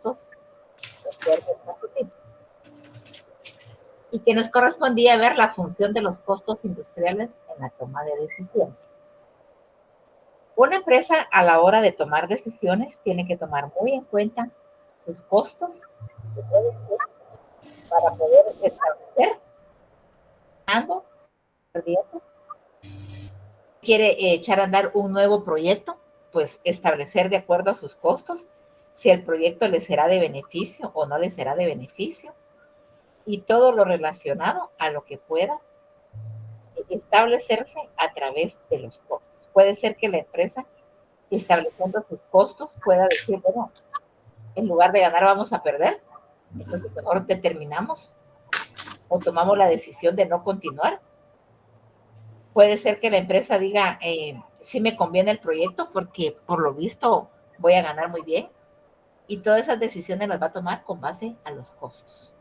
costos de acuerdo a su tipo. Y que nos correspondía ver la función de los costos industriales en la toma de decisiones. Una empresa a la hora de tomar decisiones tiene que tomar muy en cuenta sus costos de producción para poder establecer algo, quiere echar a andar un nuevo proyecto, pues establecer de acuerdo a sus costos si el proyecto le será de beneficio o no le será de beneficio y todo lo relacionado a lo que pueda establecerse a través de los costos. Puede ser que la empresa, estableciendo sus costos, pueda decir, bueno, en lugar de ganar vamos a perder, entonces mejor determinamos o tomamos la decisión de no continuar. Puede ser que la empresa diga, sí me conviene el proyecto porque por lo visto voy a ganar muy bien, y todas esas decisiones las va a tomar con base a los costos.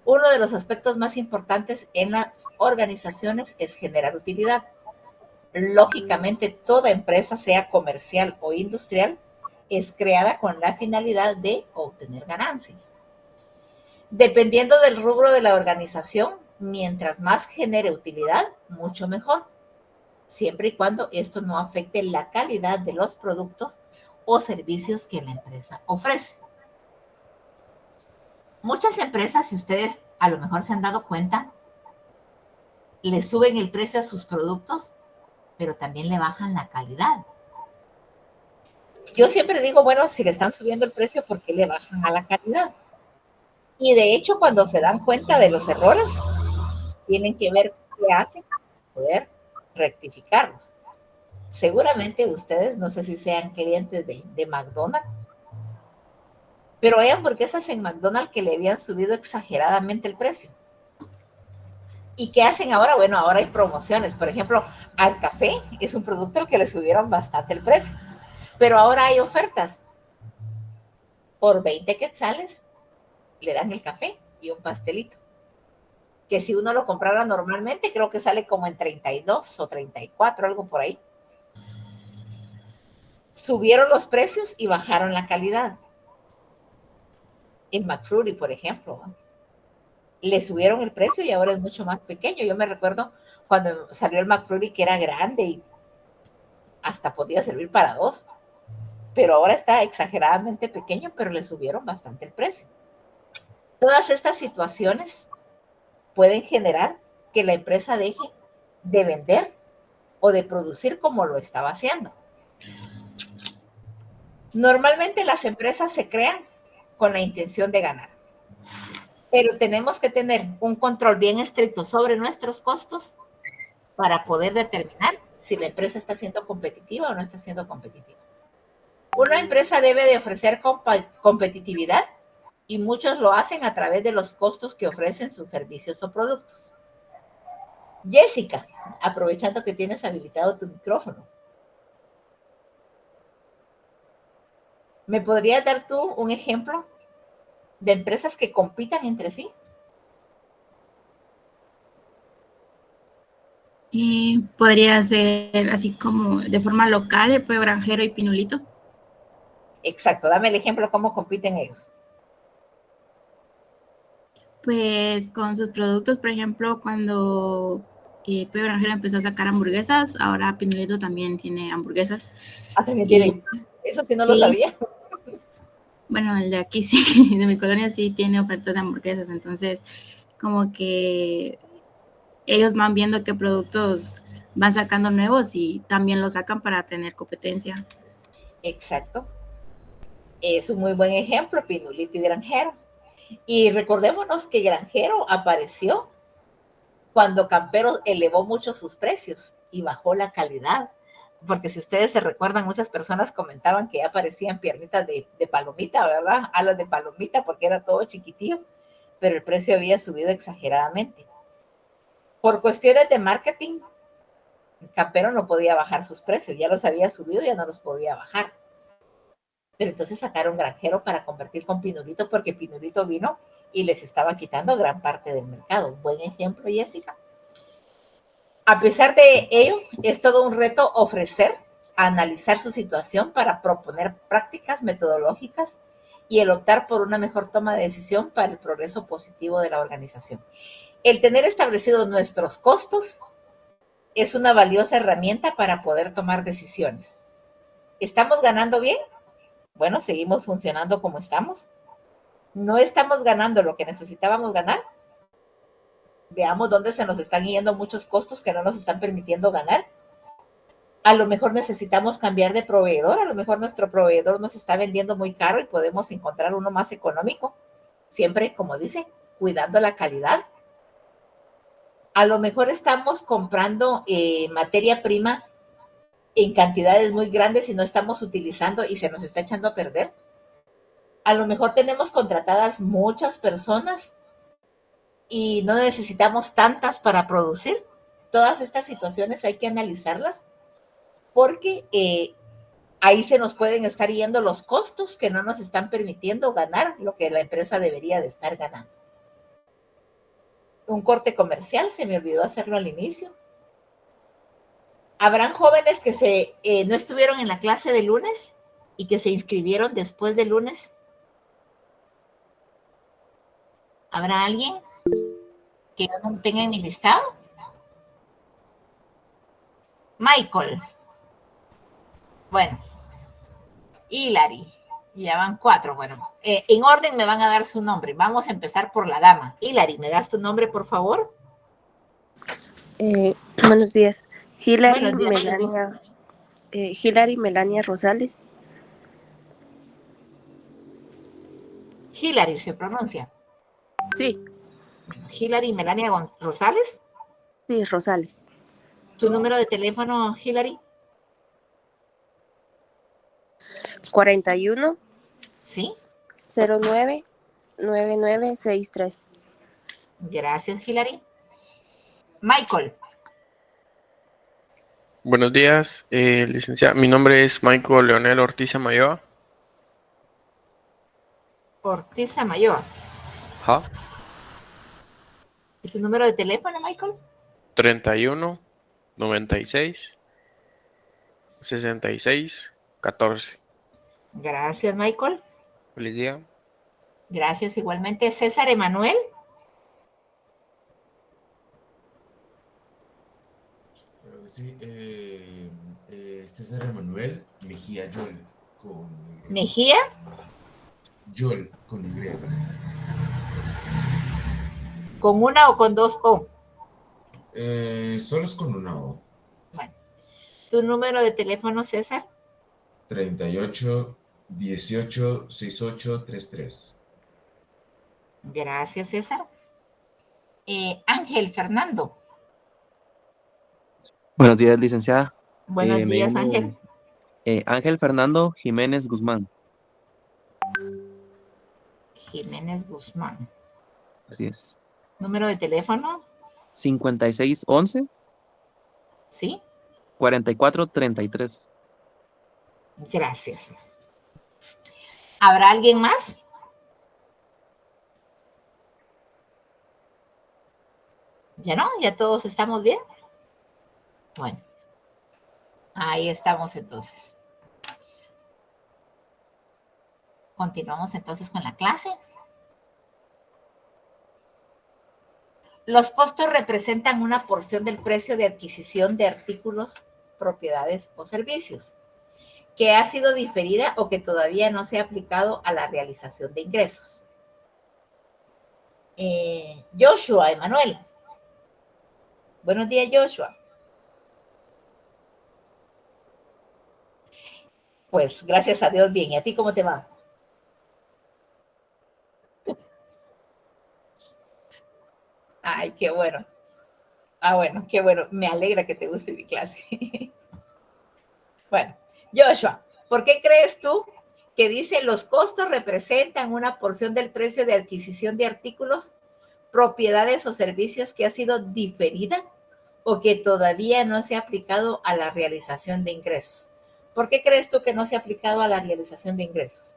Uno de los aspectos más importantes en las organizaciones es generar utilidad. Lógicamente, toda empresa, sea comercial o industrial, es creada con la finalidad de obtener ganancias. Dependiendo del rubro de la organización, mientras más genere utilidad, mucho mejor, siempre y cuando esto no afecte la calidad de los productos o servicios que la empresa ofrece. Muchas empresas, si ustedes a lo mejor se han dado cuenta, le suben el precio a sus productos, pero también le bajan la calidad. Yo siempre digo, bueno, si le están subiendo el precio, ¿por qué le bajan a la calidad? Y de hecho, cuando se dan cuenta de los errores, tienen que ver qué hacen para poder rectificarlos. Seguramente ustedes, no sé si sean clientes de McDonald's, pero hay hamburguesas en McDonald's que le habían subido exageradamente el precio. ¿Y qué hacen ahora? Bueno, ahora hay promociones. Por ejemplo, al café es un producto al que le subieron bastante el precio. Pero ahora hay ofertas. Por 20 quetzales le dan el café y un pastelito. Que si uno lo comprara normalmente, creo que sale como en 32 o 34, algo por ahí. Subieron los precios y bajaron la calidad. El McFlurry, por ejemplo, ¿no? Le subieron el precio y ahora es mucho más pequeño. Yo me recuerdo cuando salió el McFlurry que era grande y hasta podía servir para dos, pero ahora está exageradamente pequeño, pero le subieron bastante el precio. Todas estas situaciones pueden generar que la empresa deje de vender o de producir como lo estaba haciendo. Normalmente las empresas se crean con la intención de ganar, pero tenemos que tener un control bien estricto sobre nuestros costos para poder determinar si la empresa está siendo competitiva o no está siendo competitiva. Una empresa debe de ofrecer competitividad y muchos lo hacen a través de los costos que ofrecen sus servicios o productos. Jessica, aprovechando que tienes habilitado tu micrófono, ¿me podrías dar tú un ejemplo de empresas que compitan entre sí? Y podría ser así como de forma local, el pollo granjero y Pinulito. Exacto, dame el ejemplo, ¿cómo compiten ellos? Pues con sus productos, por ejemplo, cuando Pollo Granjero empezó a sacar hamburguesas, ahora Pinulito también tiene hamburguesas. Ah, también Y tienen. Eso sí no lo sí, sabía. bueno, el de aquí sí, de mi colonia sí tiene ofertas de hamburguesas, entonces como que ellos van viendo qué productos van sacando nuevos y también los sacan para tener competencia. Exacto. Es un muy buen ejemplo, Pinulito y Granjero. Y recordémonos que Granjero apareció cuando Campero elevó mucho sus precios y bajó la calidad. Porque si ustedes se recuerdan, muchas personas comentaban que ya aparecían piernitas de palomita, ¿verdad? Alas de palomita, porque era todo chiquitillo, pero el precio había subido exageradamente. Por cuestiones de marketing, Campero no podía bajar sus precios, ya los había subido, ya no los podía bajar. Pero entonces sacaron Granjero para competir con Pinulito, porque Pinulito vino y les estaba quitando gran parte del mercado. Buen ejemplo, Jessica. A pesar de ello, es todo un reto ofrecer, analizar su situación para proponer prácticas metodológicas y el optar por una mejor toma de decisión para el progreso positivo de la organización. El tener establecidos nuestros costos es una valiosa herramienta para poder tomar decisiones. ¿Estamos ganando bien? Bueno, seguimos funcionando como estamos. ¿No estamos ganando lo que necesitábamos ganar? Veamos dónde se nos están yendo muchos costos que no nos están permitiendo ganar. A lo mejor necesitamos cambiar de proveedor, a lo mejor nuestro proveedor nos está vendiendo muy caro y podemos encontrar uno más económico, siempre, como dice, cuidando la calidad. A lo mejor estamos comprando materia prima en cantidades muy grandes y no estamos utilizando y se nos está echando a perder. A lo mejor tenemos contratadas muchas personas y no necesitamos tantas para producir. Todas estas situaciones hay que analizarlas porque ahí se nos pueden estar yendo los costos que no nos están permitiendo ganar lo que la empresa debería de estar ganando. Un corte comercial, se me olvidó hacerlo al inicio. Habrán jóvenes que no estuvieron en la clase de lunes y que se inscribieron después de lunes. ¿Habrá alguien que yo no tenga en mi listado? Michael. Bueno, Hilary. Ya van 4. Bueno, en orden me van a dar su nombre. Vamos a empezar por la dama. Hilary, ¿me das tu nombre, por favor? Buenos días. Buenos días. Hilary Melania Rosales. Hilary se pronuncia. Sí. Hilary Melania Rosales. Sí, Rosales. ¿Tu número de teléfono, Hilary? 41. Sí. 09 9963. Gracias, Hilary. Michael. Buenos días, licenciada. Mi nombre es Michael Leonel Ortiz Amayoa. Ortiz Amayoa. Ajá. ¿Y tu número de teléfono, Michael? 31 96 66 14. Gracias, Michael. Feliz día. Gracias igualmente. César Emanuel. Sí, César Emanuel Mejía Yol con Y. Mejía. Yol con Y. ¿Con una o con dos O? Solo es con una O. Bueno. ¿Tu número de teléfono, César? 38 18 68 33. Gracias, César. Ángel Fernando. Buenos días, licenciada. Buenos Me días, llamo Ángel. Ángel Fernando Jiménez Guzmán. Jiménez Guzmán. Así es. ¿Número de teléfono? 5611 Sí. 4433. Gracias. ¿Habrá alguien más? ¿Ya no? ¿Ya todos estamos bien? Bueno, ahí estamos entonces. Continuamos entonces con la clase. Los costos representan una porción del precio de adquisición de artículos, propiedades o servicios que ha sido diferida o que todavía no se ha aplicado a la realización de ingresos. Joshua, Emanuel. Buenos días, Joshua. Pues gracias a Dios bien. ¿Y a ti cómo te va? Ay, qué bueno. Ah, bueno, qué bueno. Me alegra que te guste mi clase. Bueno, Joshua, ¿por qué crees tú que dice los costos representan una porción del precio de adquisición de artículos, propiedades o servicios que ha sido diferida o que todavía no se ha aplicado a la realización de ingresos? ¿Por qué crees tú que no se ha aplicado a la realización de ingresos?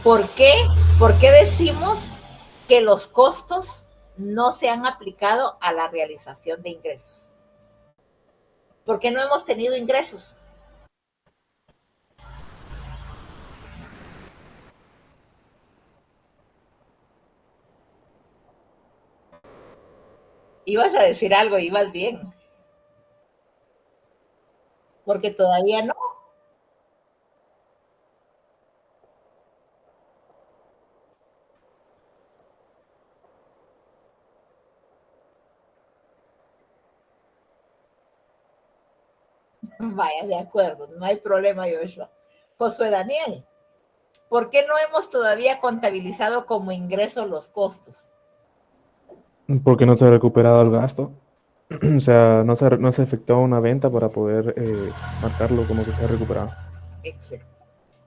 ¿Por qué? ¿Por qué decimos que los costos no se han aplicado a la realización de ingresos? ¿Por qué no hemos tenido ingresos? Ibas a decir algo, ibas bien. Porque todavía no. Vaya, de acuerdo, no hay problema, Joshua. Josué Daniel, ¿por qué no hemos todavía contabilizado como ingreso los costos? Porque no se ha recuperado el gasto. O sea, no se efectuó una venta para poder marcarlo como que se ha recuperado. Exacto.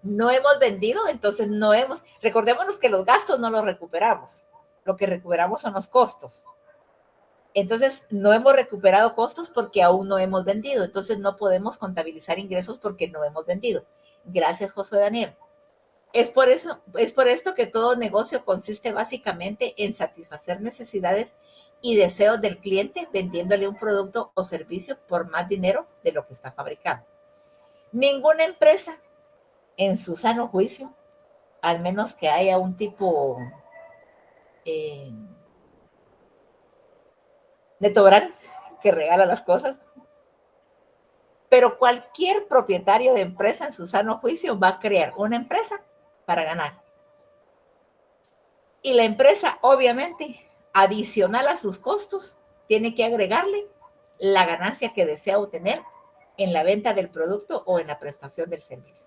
No hemos vendido, entonces no hemos. Recordémonos que los gastos no los recuperamos. Lo que recuperamos son los costos. Entonces, no hemos recuperado costos porque aún no hemos vendido. Entonces, no podemos contabilizar ingresos porque no hemos vendido. Gracias, Josué Daniel. Es por esto que todo negocio consiste básicamente en satisfacer necesidades y deseos del cliente vendiéndole un producto o servicio por más dinero de lo que está fabricando. Ninguna empresa, en su sano juicio, al menos que haya un tipo Neto Brand que regala las cosas, pero cualquier propietario de empresa en su sano juicio va a crear una empresa para ganar. Y la empresa, obviamente, adicional a sus costos, tiene que agregarle la ganancia que desea obtener en la venta del producto o en la prestación del servicio.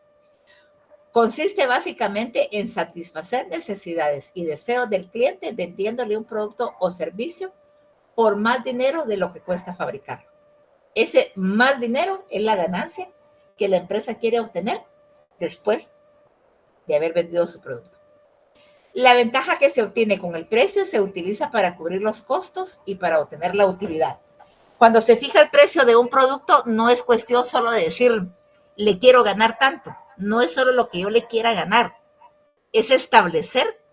Consiste básicamente en satisfacer necesidades y deseos del cliente vendiéndole un producto o servicio por más dinero de lo que cuesta fabricar. Ese más dinero es la ganancia que la empresa quiere obtener después de haber vendido su producto. La ventaja que se obtiene con el precio se utiliza para cubrir los costos y para obtener la utilidad. Cuando se fija el precio de un producto, no es cuestión solo de decir, le quiero ganar tanto. No es solo lo que yo le quiera ganar. Es establecer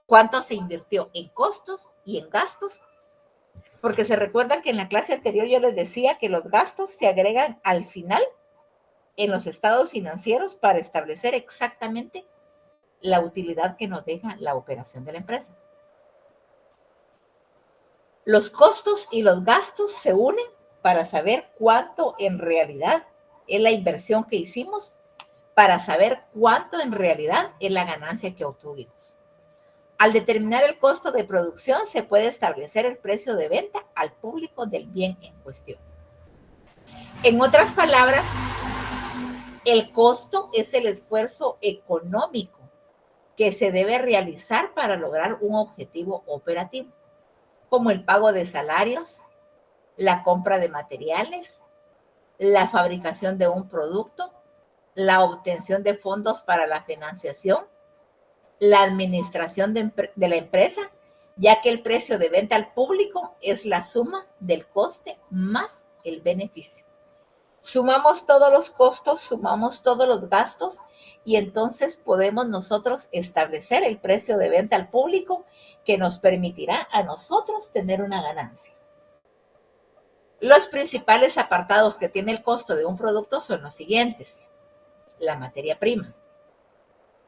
cuánto se invirtió en costos y en gastos. Porque se recuerdan que en la clase anterior yo les decía que los gastos se agregan al final en los estados financieros para establecer exactamente la utilidad que nos deja la operación de la empresa. Los costos y los gastos se unen para saber cuánto en realidad es la inversión que hicimos, para saber cuánto en realidad es la ganancia que obtuvimos. Al determinar el costo de producción, se puede establecer el precio de venta al público del bien en cuestión. En otras palabras, el costo es el esfuerzo económico que se debe realizar para lograr un objetivo operativo, como el pago de salarios, la compra de materiales, la fabricación de un producto, la obtención de fondos para la financiación, la administración de la empresa, ya que el precio de venta al público es la suma del coste más el beneficio. Sumamos todos los costos, sumamos todos los gastos y entonces podemos nosotros establecer el precio de venta al público que nos permitirá a nosotros tener una ganancia. Los principales apartados que tiene el costo de un producto son los siguientes: la materia prima,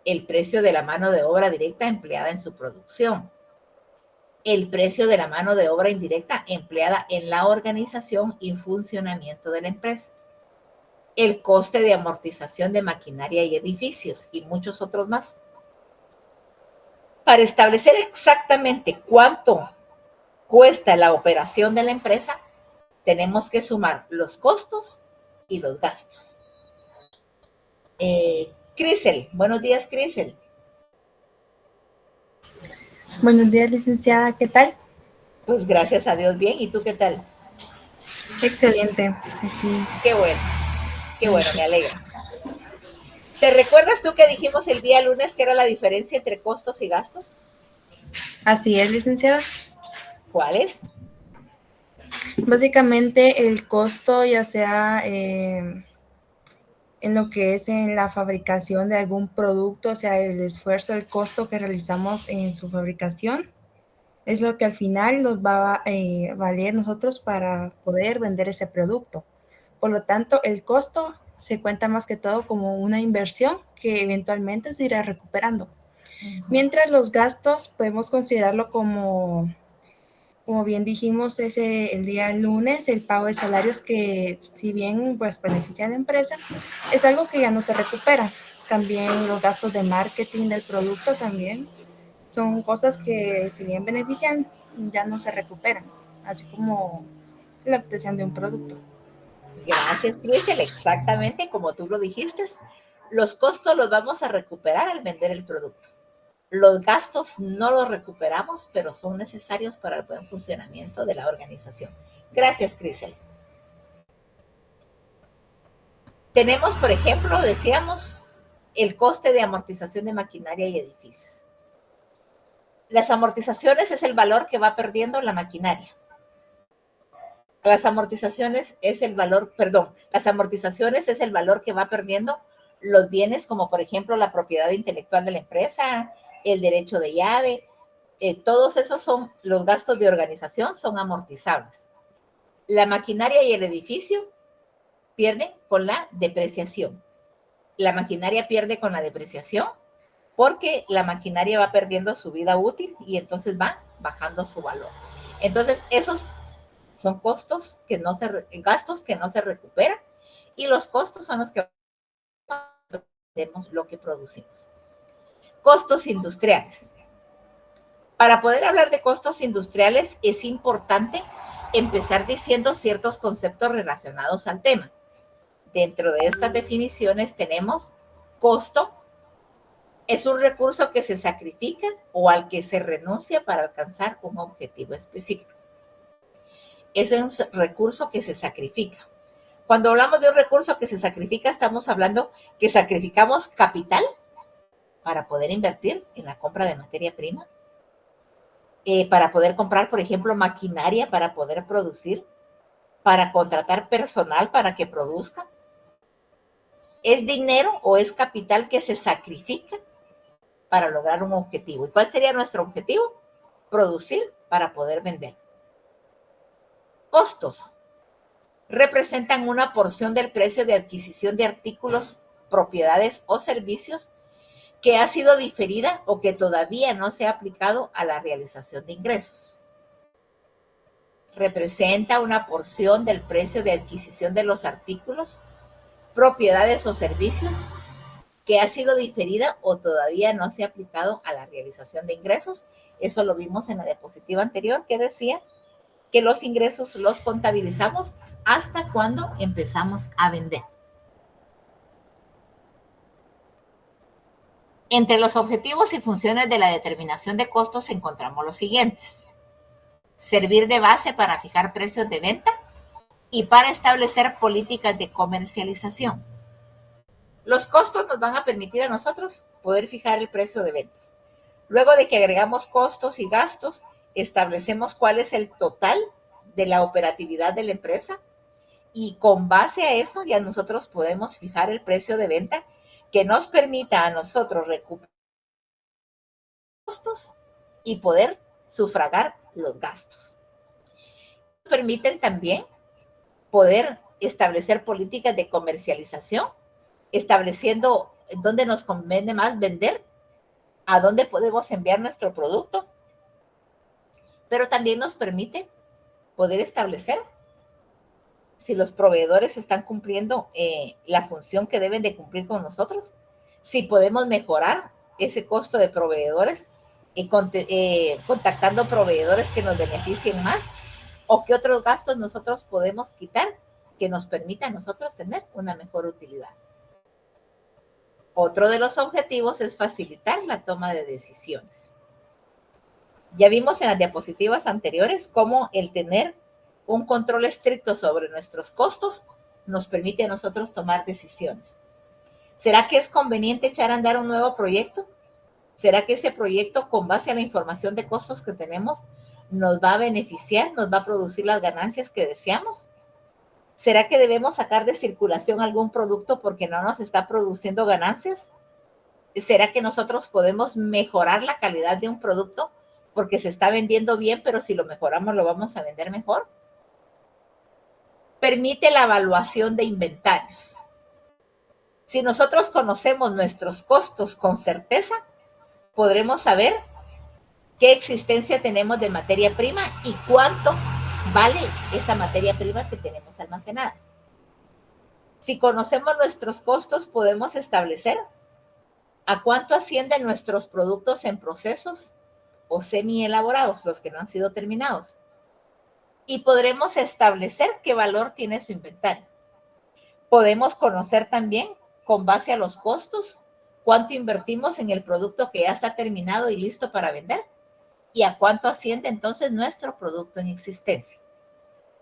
el precio de la mano de obra directa empleada en su producción, el precio de la mano de obra indirecta empleada en la organización y funcionamiento de la empresa, el coste de amortización de maquinaria y edificios y muchos otros más. Para establecer exactamente cuánto cuesta la operación de la empresa, tenemos que sumar los costos y los gastos. Crisel, buenos días, Crisel. Buenos días, licenciada, ¿qué tal? Pues gracias a Dios, bien. ¿Y tú qué tal? Excelente. Aquí. Qué bueno, me alegra. ¿Te recuerdas tú que dijimos el día lunes que era la diferencia entre costos y gastos? Así es, licenciada. ¿Cuál es? Básicamente el costo, ya sea en lo que es en la fabricación de algún producto, o sea, el esfuerzo, el costo que realizamos en su fabricación, es lo que al final nos va a valer nosotros para poder vender ese producto. Por lo tanto, el costo se cuenta más que todo como una inversión que eventualmente se irá recuperando. Mientras los gastos podemos considerarlo como bien dijimos, el día lunes, el pago de salarios que si bien pues beneficia a la empresa, es algo que ya no se recupera. También los gastos de marketing del producto también son cosas que si bien benefician, ya no se recuperan, así como la obtención de un producto. Gracias, Cristian. Exactamente como tú lo dijiste, los costos los vamos a recuperar al vender el producto. Los gastos no los recuperamos, pero son necesarios para el buen funcionamiento de la organización. Gracias, Cristian. Tenemos, por ejemplo, decíamos, el coste de amortización de maquinaria y edificios. Las amortizaciones es el valor que va perdiendo la maquinaria. Las amortizaciones es el valor que va perdiendo los bienes, como por ejemplo la propiedad intelectual de la empresa, el derecho de llave, todos esos son los gastos de organización, son amortizables. La maquinaria y el edificio pierden con la depreciación. La maquinaria pierde con la depreciación porque la maquinaria va perdiendo su vida útil y entonces va bajando su valor. Entonces, esos son gastos que no se recuperan y los costos son los que vendemos lo que producimos. Costos industriales. Para poder hablar de costos industriales es importante empezar diciendo ciertos conceptos relacionados al tema. Dentro de estas definiciones tenemos costo, es un recurso que se sacrifica o al que se renuncia para alcanzar un objetivo específico. Es un recurso que se sacrifica. Cuando hablamos de un recurso que se sacrifica, estamos hablando que sacrificamos capital para poder invertir en la compra de materia prima, para poder comprar, por ejemplo, maquinaria para poder producir, para contratar personal para que produzca. ¿Es dinero o es capital que se sacrifica para lograr un objetivo? ¿Y cuál sería nuestro objetivo? Producir para poder vender. Costos. Representan una porción del precio de adquisición de artículos, propiedades o servicios que ha sido diferida o que todavía no se ha aplicado a la realización de ingresos. Representa una porción del precio de adquisición de los artículos, propiedades o servicios que ha sido diferida o todavía no se ha aplicado a la realización de ingresos. Eso lo vimos en la diapositiva anterior que decía que los ingresos los contabilizamos hasta cuando empezamos a vender. Entre los objetivos y funciones de la determinación de costos encontramos los siguientes. Servir de base para fijar precios de venta y para establecer políticas de comercialización. Los costos nos van a permitir a nosotros poder fijar el precio de ventas. Luego de que agregamos costos y gastos, establecemos cuál es el total de la operatividad de la empresa y con base a eso ya nosotros podemos fijar el precio de venta que nos permita a nosotros recuperar los costos y poder sufragar los gastos. Nos permiten también poder establecer políticas de comercialización, estableciendo dónde nos conviene más vender, a dónde podemos enviar nuestro producto, pero también nos permite poder establecer si los proveedores están cumpliendo la función que deben de cumplir con nosotros, si podemos mejorar ese costo de proveedores contactando proveedores que nos beneficien más o qué otros gastos nosotros podemos quitar que nos permita a nosotros tener una mejor utilidad. Otro de los objetivos es facilitar la toma de decisiones. Ya vimos en las diapositivas anteriores cómo el tener un control estricto sobre nuestros costos nos permite a nosotros tomar decisiones. ¿Será que es conveniente echar a andar un nuevo proyecto? ¿Será que ese proyecto, con base a la información de costos que tenemos, nos va a beneficiar, nos va a producir las ganancias que deseamos? ¿Será que debemos sacar de circulación algún producto porque no nos está produciendo ganancias? ¿Será que nosotros podemos mejorar la calidad de un producto porque se está vendiendo bien, pero si lo mejoramos lo vamos a vender mejor? Permite la evaluación de inventarios. Si nosotros conocemos nuestros costos con certeza, podremos saber qué existencia tenemos de materia prima y cuánto vale esa materia prima que tenemos almacenada. Si conocemos nuestros costos, podemos establecer a cuánto ascienden nuestros productos en procesos o semi-elaborados, los que no han sido terminados. Y podremos establecer qué valor tiene su inventario. Podemos conocer también, con base a los costos, cuánto invertimos en el producto que ya está terminado y listo para vender y a cuánto asciende entonces nuestro producto en existencia.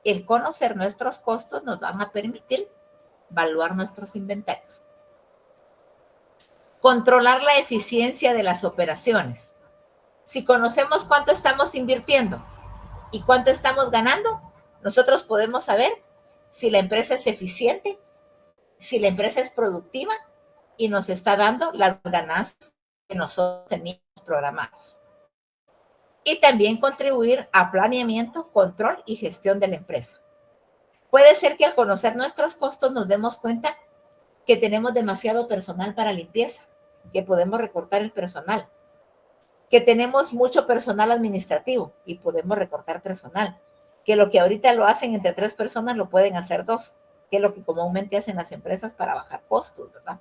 El conocer nuestros costos nos van a permitir evaluar nuestros inventarios. Controlar la eficiencia de las operaciones. Si conocemos cuánto estamos invirtiendo y cuánto estamos ganando, nosotros podemos saber si la empresa es eficiente, si la empresa es productiva y nos está dando las ganancias que nosotros teníamos programadas. Y también contribuir a planeamiento, control y gestión de la empresa. Puede ser que al conocer nuestros costos nos demos cuenta que tenemos demasiado personal para limpieza, que podemos recortar el personal, que tenemos mucho personal administrativo y podemos recortar personal, que lo que ahorita lo hacen entre 3 personas lo pueden hacer 2, que es lo que comúnmente hacen las empresas para bajar costos, ¿verdad?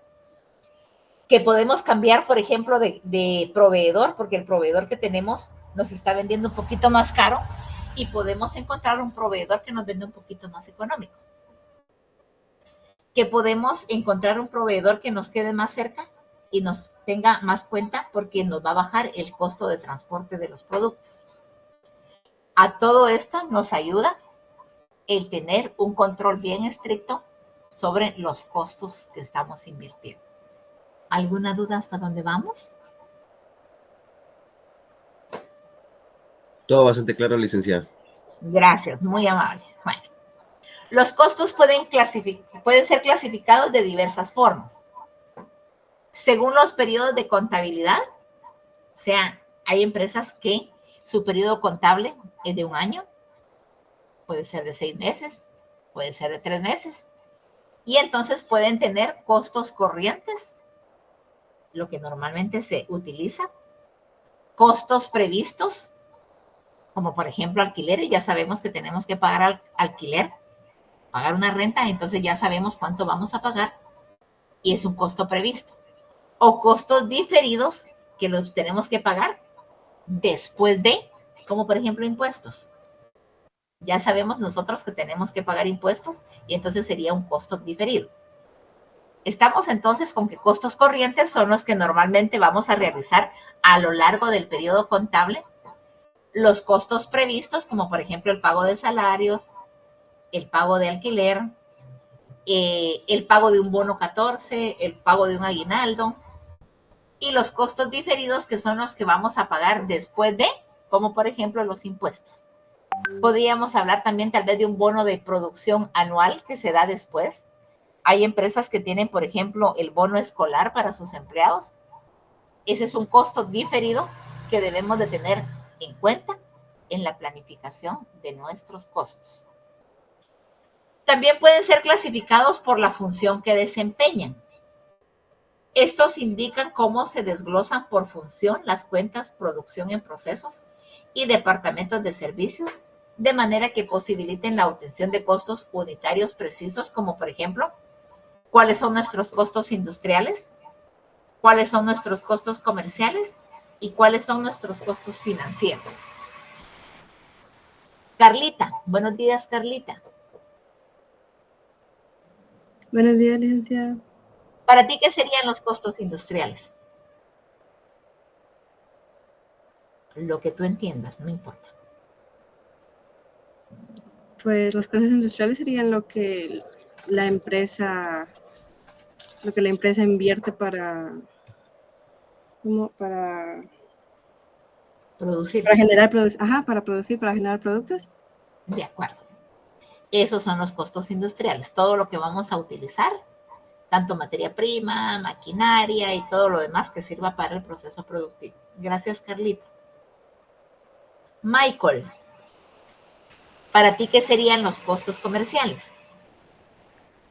Que podemos cambiar, por ejemplo, de proveedor, porque el proveedor que tenemos nos está vendiendo un poquito más caro y podemos encontrar un proveedor que nos vende un poquito más económico. Que podemos encontrar un proveedor que nos quede más cerca y nos tenga más cuenta porque nos va a bajar el costo de transporte de los productos. A todo esto nos ayuda el tener un control bien estricto sobre los costos que estamos invirtiendo. ¿Alguna duda hasta dónde vamos? Todo bastante claro, licenciada. Gracias, muy amable. Bueno, los costos pueden ser clasificados de diversas formas. Según los periodos de contabilidad, o sea, hay empresas que su periodo contable es de 1 año, puede ser de 6 meses, puede ser de 3 meses, y entonces pueden tener costos corrientes, lo que normalmente se utiliza, costos previstos, como por ejemplo alquileres, ya sabemos que tenemos que pagar alquiler, pagar una renta, entonces ya sabemos cuánto vamos a pagar y es un costo previsto. O costos diferidos que los tenemos que pagar después de, como por ejemplo impuestos. Ya sabemos nosotros que tenemos que pagar impuestos y entonces sería un costo diferido. Estamos entonces con que costos corrientes son los que normalmente vamos a realizar a lo largo del periodo contable. Los costos previstos, como por ejemplo el pago de salarios, el pago de alquiler, el pago de un bono 14, el pago de un aguinaldo, y los costos diferidos que son los que vamos a pagar después de, como por ejemplo los impuestos. Podríamos hablar también tal vez de un bono de producción anual que se da después. Hay empresas que tienen, por ejemplo, el bono escolar para sus empleados. Ese es un costo diferido que debemos de tener en cuenta en la planificación de nuestros costos. También pueden ser clasificados por la función que desempeñan. Estos indican cómo se desglosan por función las cuentas producción en procesos y departamentos de servicio, de manera que posibiliten la obtención de costos unitarios precisos, como por ejemplo, cuáles son nuestros costos industriales, cuáles son nuestros costos comerciales y cuáles son nuestros costos financieros. Carlita, buenos días, Carlita. Buenos días, licenciada. ¿Para ti qué serían los costos industriales? Lo que tú entiendas, no importa. Pues los costos industriales serían lo que la empresa invierte para producir. Para generar productos. Ajá, para producir, para generar productos. De acuerdo. Esos son los costos industriales, todo lo que vamos a utilizar, tanto materia prima, maquinaria y todo lo demás que sirva para el proceso productivo. Gracias, Carlita. Michael, ¿para ti qué serían los costos comerciales?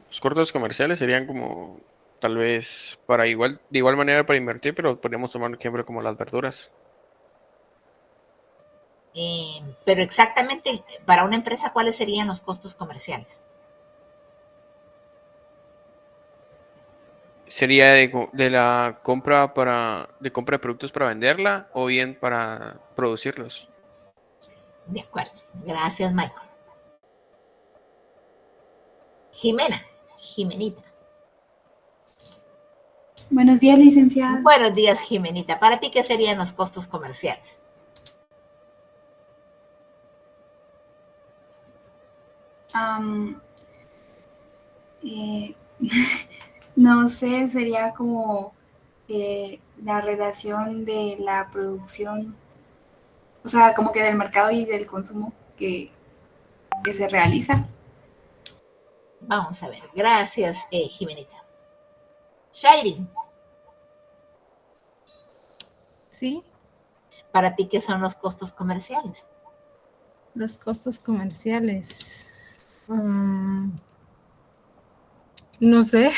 Los costos comerciales serían como, tal vez, de igual manera para invertir, pero podríamos tomar un ejemplo como las verduras. Pero exactamente, para una empresa, ¿cuáles serían los costos comerciales? ¿Sería de la compra de productos para venderla o bien para producirlos? De acuerdo. Gracias, Michael. Jimenita. Buenos días, licenciada. Buenos días, Jimenita. ¿Para ti qué serían los costos comerciales? No sé, sería como la relación de la producción, o sea, como que del mercado y del consumo que se realiza. Vamos a ver. Gracias, Jimenita. Shairin. Sí. ¿Para ti qué son los costos comerciales? Los costos comerciales. No sé.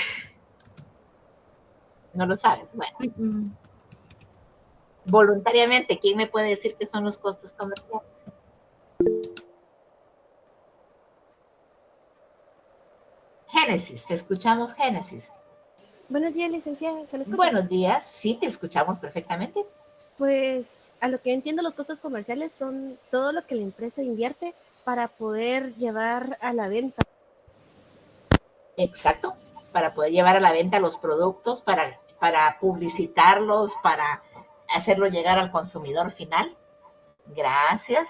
No lo sabes. Bueno. Voluntariamente, ¿quién me puede decir qué son los costos comerciales? Génesis, te escuchamos, Génesis. Buenos días, licenciada. ¿Se me escucha? Buenos días, sí, te escuchamos perfectamente. Pues a lo que entiendo, los costos comerciales son todo lo que la empresa invierte para poder llevar a la venta. Exacto, para poder llevar a la venta los productos, para publicitarlos, para hacerlo llegar al consumidor final. Gracias.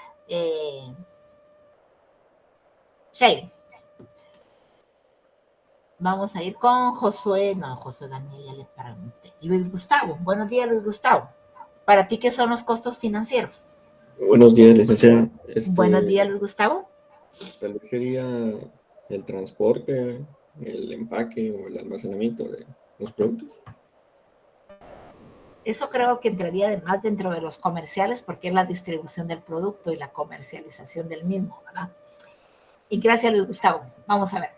Shairin. Vamos a ir con Josué. No, Josué Daniel ya le pregunté. Luis Gustavo. Buenos días, Luis Gustavo. ¿Para ti qué son los costos financieros? Buenos días, licenciada. Buenos días, Luis Gustavo. Tal vez sería el transporte, el empaque o el almacenamiento de los productos. Eso creo que entraría además dentro de los comerciales porque es la distribución del producto y la comercialización del mismo, ¿verdad? Y gracias, Luis Gustavo. Vamos a ver.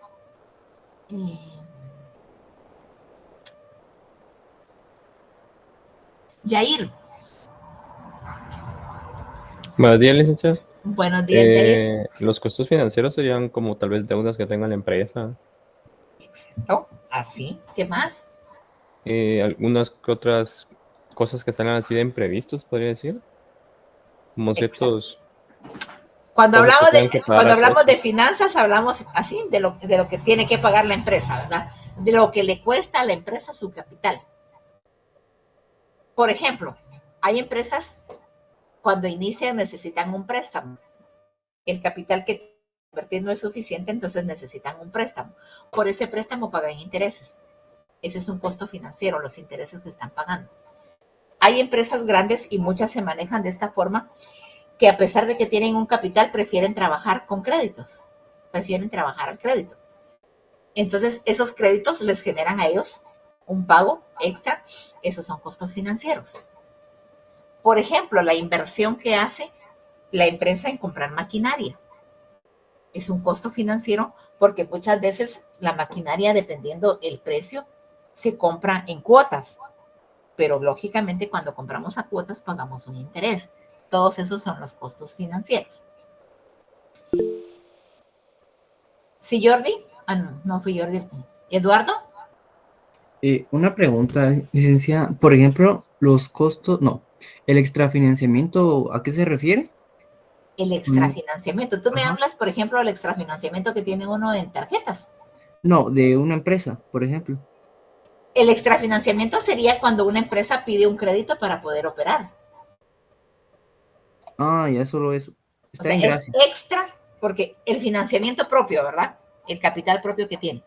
Yair. Buenos días, licenciado. Buenos días, Yair. Los costos financieros serían como tal vez deudas que tenga la empresa. Exacto, así. ¿Qué más? Algunas que otras cosas que salgan así de imprevistos, podría decir. Como ciertos... Cuando hablamos de finanzas, hablamos así de lo que tiene que pagar la empresa, ¿verdad? De lo que le cuesta a la empresa su capital. Por ejemplo, hay empresas cuando inician necesitan un préstamo. El capital que invertir no es suficiente, entonces necesitan un préstamo. Por ese préstamo pagan intereses. Ese es un costo financiero, los intereses que están pagando. Hay empresas grandes y muchas se manejan de esta forma que a pesar de que tienen un capital prefieren trabajar con créditos, prefieren trabajar al crédito. Entonces esos créditos les generan a ellos un pago extra, esos son costos financieros. Por ejemplo, la inversión que hace la empresa en comprar maquinaria es un costo financiero porque muchas veces la maquinaria, dependiendo el precio, se compra en cuotas, pero lógicamente cuando compramos a cuotas pagamos un interés. Todos esos son los costos financieros. ¿Sí, Jordi? No fui Jordi. ¿Eduardo? Una pregunta, licenciada. Por ejemplo, los costos, el extrafinanciamiento, ¿a qué se refiere? El extrafinanciamiento. Tú me hablas, por ejemplo, del extrafinanciamiento que tiene uno en tarjetas. No, de una empresa, por ejemplo. El extrafinanciamiento sería cuando una empresa pide un crédito para poder operar. Ya solo eso. Está bien, gracias. Es extra porque el financiamiento propio, ¿verdad? El capital propio que tiene.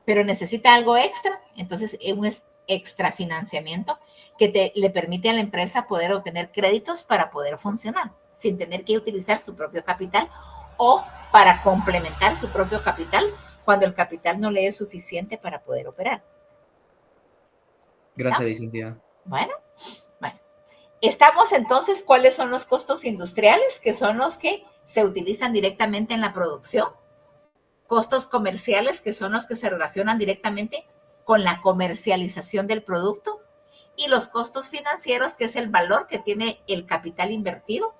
Pero necesita algo extra, entonces es un extrafinanciamiento que le permite a la empresa poder obtener créditos para poder funcionar, sin tener que utilizar su propio capital o para complementar su propio capital cuando el capital no le es suficiente para poder operar. Gracias, ¿No? licenciada. Bueno. Estamos entonces, ¿cuáles son los costos industriales? Que son los que se utilizan directamente en la producción. Costos comerciales, que son los que se relacionan directamente con la comercialización del producto. Y los costos financieros, que es el valor que tiene el capital invertido,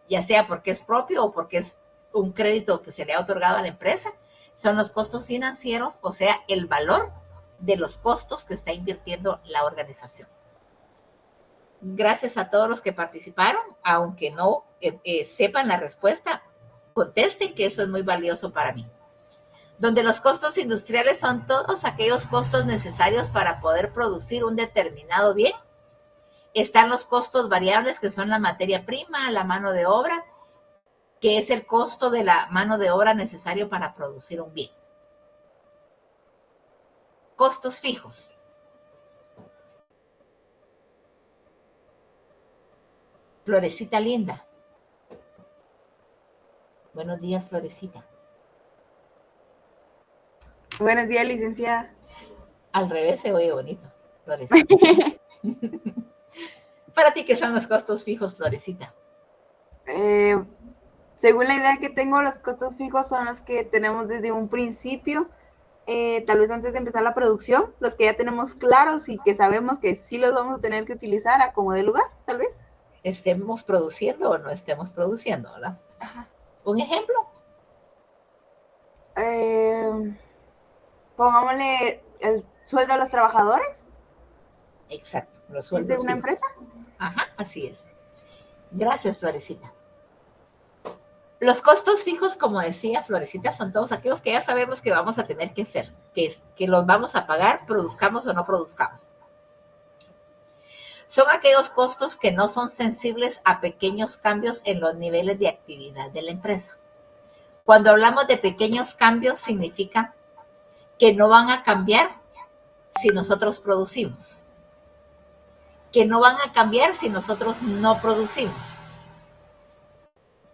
ya sea porque es propio o porque es un crédito que se le ha otorgado a la empresa. Son los costos financieros, o sea, el valor de los costos que está invirtiendo la organización. Gracias a todos los que participaron, aunque no sepan la respuesta, contesten, que eso es muy valioso para mí. Donde los costos industriales son todos aquellos costos necesarios para poder producir un determinado bien. Están los costos variables, que son la materia prima, la mano de obra, que es el costo de la mano de obra necesario para producir un bien. Costos fijos. Florecita linda. Buenos días, Florecita. Buenos días, licenciada. Al revés se oye bonito, Florecita. Para ti, ¿qué son los costos fijos, Florecita? Según la idea que tengo, los costos fijos son los que tenemos desde un principio, tal vez antes de empezar la producción, los que ya tenemos claros y que sabemos que sí los vamos a tener que utilizar a como de lugar, tal vez. Estemos produciendo o no estemos produciendo, ¿verdad? Ajá. ¿Un ejemplo? Pongámosle el sueldo a los trabajadores. Exacto, los sueldos ¿De una fijos. empresa? Ajá, así es. Gracias, Florecita. Los costos fijos, como decía Florecita, son todos aquellos que ya sabemos que vamos a tener que hacer, que los vamos a pagar, produzcamos o no produzcamos. Son aquellos costos que no son sensibles a pequeños cambios en los niveles de actividad de la empresa. Cuando hablamos de pequeños cambios, significa que no van a cambiar si nosotros producimos, que no van a cambiar si nosotros no producimos,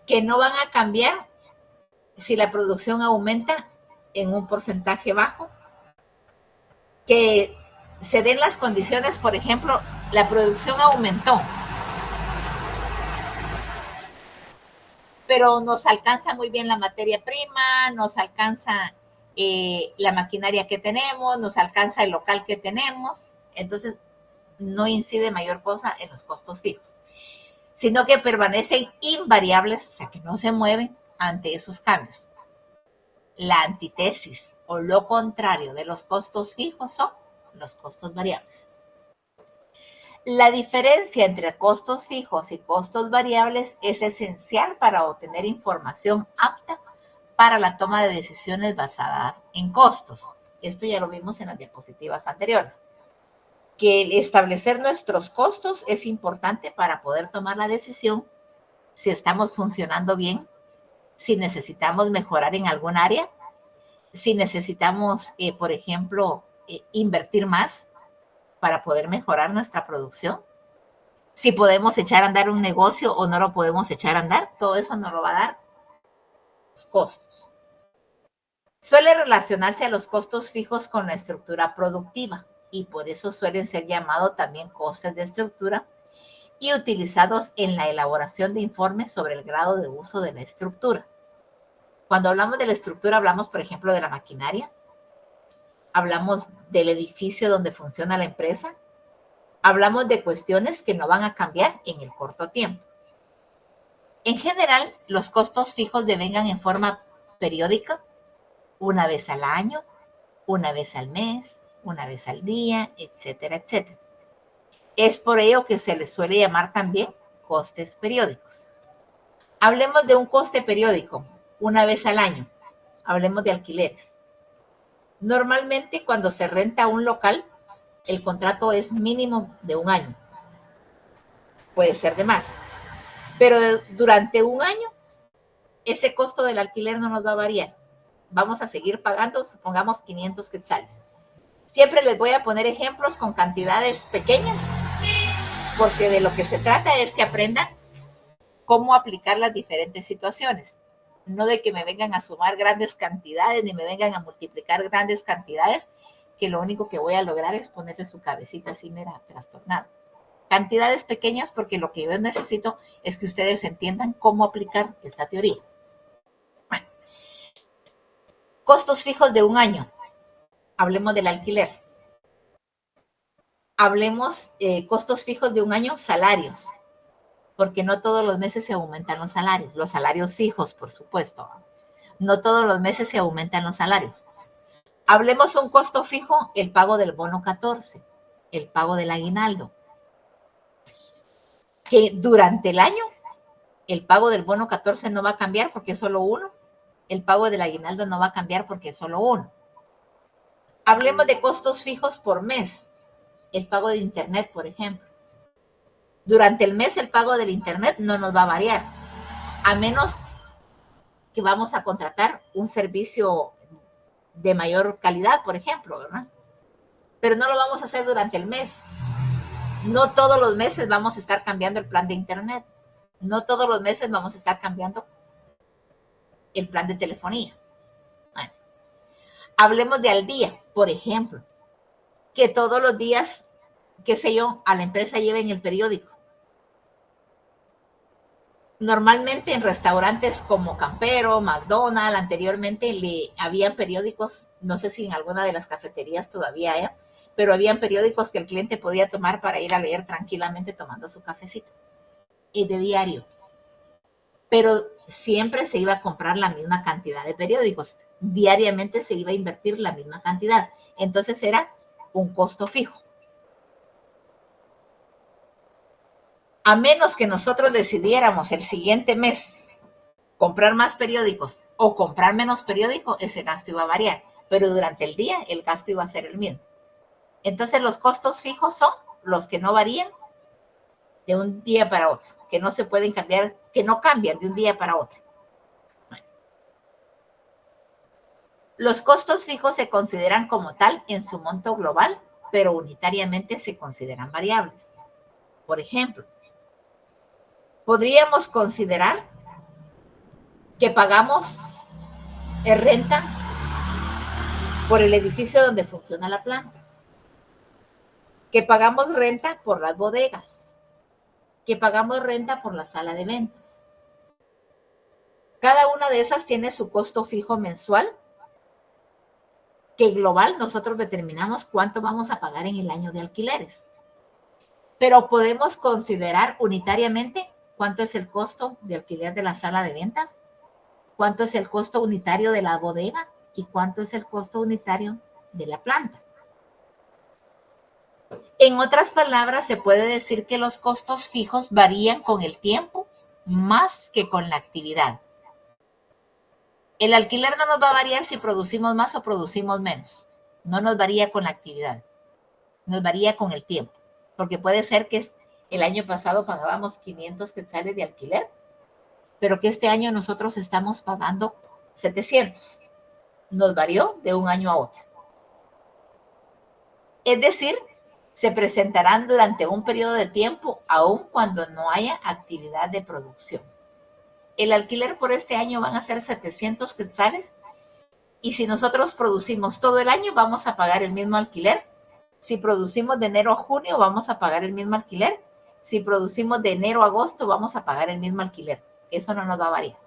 que no van a cambiar si la producción aumenta en un porcentaje bajo, que se den las condiciones, por ejemplo, la producción aumentó, pero nos alcanza muy bien la materia prima, nos alcanza la maquinaria que tenemos, nos alcanza el local que tenemos, entonces no incide mayor cosa en los costos fijos, sino que permanecen invariables, o sea, que no se mueven ante esos cambios. La antítesis o lo contrario de los costos fijos son los costos variables. La diferencia entre costos fijos y costos variables es esencial para obtener información apta para la toma de decisiones basadas en costos. Esto ya lo vimos en las diapositivas anteriores. Que el establecer nuestros costos es importante para poder tomar la decisión si estamos funcionando bien, si necesitamos mejorar en algún área, si necesitamos, por ejemplo, invertir más para poder mejorar nuestra producción, si podemos echar a andar un negocio o no lo podemos echar a andar, todo eso nos lo va a dar los costos. Suele relacionarse a los costos fijos con la estructura productiva y por eso suelen ser llamados también costes de estructura y utilizados en la elaboración de informes sobre el grado de uso de la estructura. Cuando hablamos de la estructura, hablamos, por ejemplo, de la maquinaria, hablamos del edificio donde funciona la empresa, hablamos de cuestiones que no van a cambiar en el corto tiempo. En general, los costos fijos devengan en forma periódica, una vez al año, una vez al mes, una vez al día, etcétera, etcétera. Es por ello que se les suele llamar también costes periódicos. Hablemos de un coste periódico, una vez al año. Hablemos de alquileres. Normalmente, cuando se renta un local, el contrato es mínimo de 1 año. Puede ser de más. Pero durante 1 año, ese costo del alquiler no nos va a variar. Vamos a seguir pagando, supongamos, 500 quetzales. Siempre les voy a poner ejemplos con cantidades pequeñas, porque de lo que se trata es que aprendan cómo aplicar las diferentes situaciones. no de que me vengan a sumar grandes cantidades, ni me vengan a multiplicar grandes cantidades, que lo único que voy a lograr es ponerle su cabecita así, mira, trastornada. Cantidades pequeñas, porque lo que yo necesito es que ustedes entiendan cómo aplicar esta teoría. Bueno, costos fijos de un año. Hablemos del alquiler. Hablemos costos fijos de un año, salarios, porque no todos los meses se aumentan los salarios fijos, por supuesto. No todos los meses se aumentan los salarios. Hablemos un costo fijo, el pago del bono 14, el pago del aguinaldo. Que durante el año, el pago del bono 14 no va a cambiar porque es solo uno. El pago del aguinaldo no va a cambiar porque es solo uno. Hablemos de costos fijos por mes. El pago de internet, por ejemplo. Durante el mes el pago del internet no nos va a variar, a menos que vamos a contratar un servicio de mayor calidad, por ejemplo, ¿verdad? Pero no lo vamos a hacer durante el mes. No todos los meses vamos a estar cambiando el plan de internet. No todos los meses vamos a estar cambiando el plan de telefonía. Bueno, hablemos de al día, por ejemplo, que todos los días, qué sé yo, a la empresa lleven el periódico. Normalmente en restaurantes como Campero, McDonald's, anteriormente habían periódicos, no sé si en alguna de las cafeterías todavía hay, pero habían periódicos que el cliente podía tomar para ir a leer tranquilamente tomando su cafecito. Y de diario. Pero siempre se iba a comprar la misma cantidad de periódicos. Diariamente se iba a invertir la misma cantidad. Entonces era un costo fijo. A menos que nosotros decidiéramos el siguiente mes comprar más periódicos o comprar menos periódicos, ese gasto iba a variar. Pero durante el día el gasto iba a ser el mismo. Entonces los costos fijos son los que no varían de un día para otro, que no se pueden cambiar, que no cambian de un día para otro. Bueno. Los costos fijos se consideran como tal en su monto global, pero unitariamente se consideran variables. Por ejemplo, podríamos considerar que pagamos renta por el edificio donde funciona la planta, que pagamos renta por las bodegas, que pagamos renta por la sala de ventas. Cada una de esas tiene su costo fijo mensual, que global nosotros determinamos cuánto vamos a pagar en el año de alquileres. Pero podemos considerar unitariamente cuánto es el costo de alquiler de la sala de ventas, cuánto es el costo unitario de la bodega y cuánto es el costo unitario de la planta. En otras palabras, se puede decir que los costos fijos varían con el tiempo más que con la actividad. El alquiler no nos va a variar si producimos más o producimos menos. No nos varía con la actividad. Nos varía con el tiempo. Porque puede ser que el año pasado pagábamos 500 quetzales de alquiler, pero que este año nosotros estamos pagando 700. Nos varió de un año a otro. Es decir, se presentarán durante un periodo de tiempo, aun cuando no haya actividad de producción. El alquiler por este año van a ser 700 quetzales, y si nosotros producimos todo el año, vamos a pagar el mismo alquiler. Si producimos de enero a junio, vamos a pagar el mismo alquiler. Si producimos de enero a agosto, vamos a pagar el mismo alquiler. Eso no nos va a variar.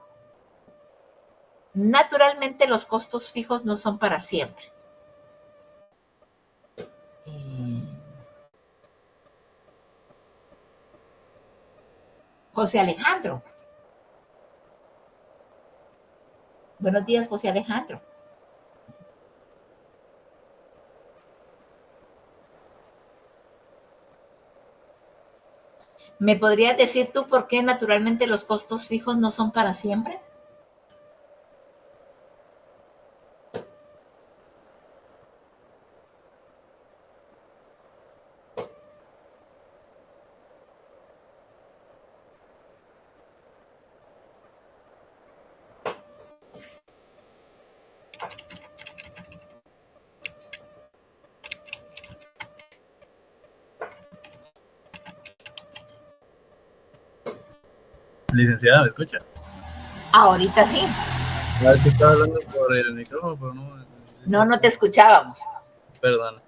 Naturalmente, los costos fijos no son para siempre. José Alejandro. Buenos días, José Alejandro. ¿Me podrías decir tú por qué naturalmente los costos fijos no son para siempre? Licenciada, ¿me escucha? Ahorita sí. No, es que estaba hablando por el micrófono, pero no. No te escuchábamos. Perdón.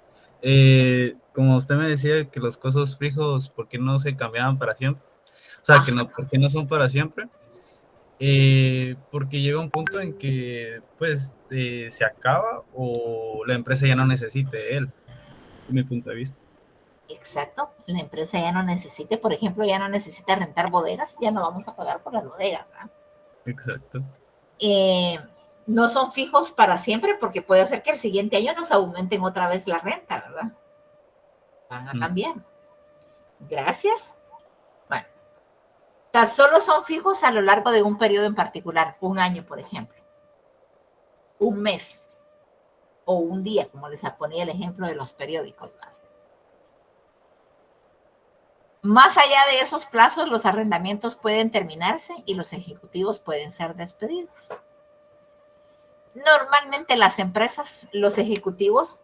Como usted me decía que los costos fijos, ¿por qué no se cambiaban para siempre? O sea, ¿por qué no son para siempre? Porque llega un punto en que pues se acaba o la empresa ya no necesite de él, de mi punto de vista. Exacto, la empresa ya no necesite, por ejemplo, ya no necesita rentar bodegas, ya no vamos a pagar por las bodegas, ¿verdad? Exacto. No son fijos para siempre porque puede ser que el siguiente año nos aumenten otra vez la renta, ¿verdad? Van a cambiar. Gracias. Bueno, tan solo son fijos a lo largo de un periodo en particular, un año, por ejemplo, un mes o un día, como les ponía el ejemplo de los periódicos, ¿verdad? Más allá de esos plazos, los arrendamientos pueden terminarse y los ejecutivos pueden ser despedidos. Normalmente las empresas, los ejecutivos,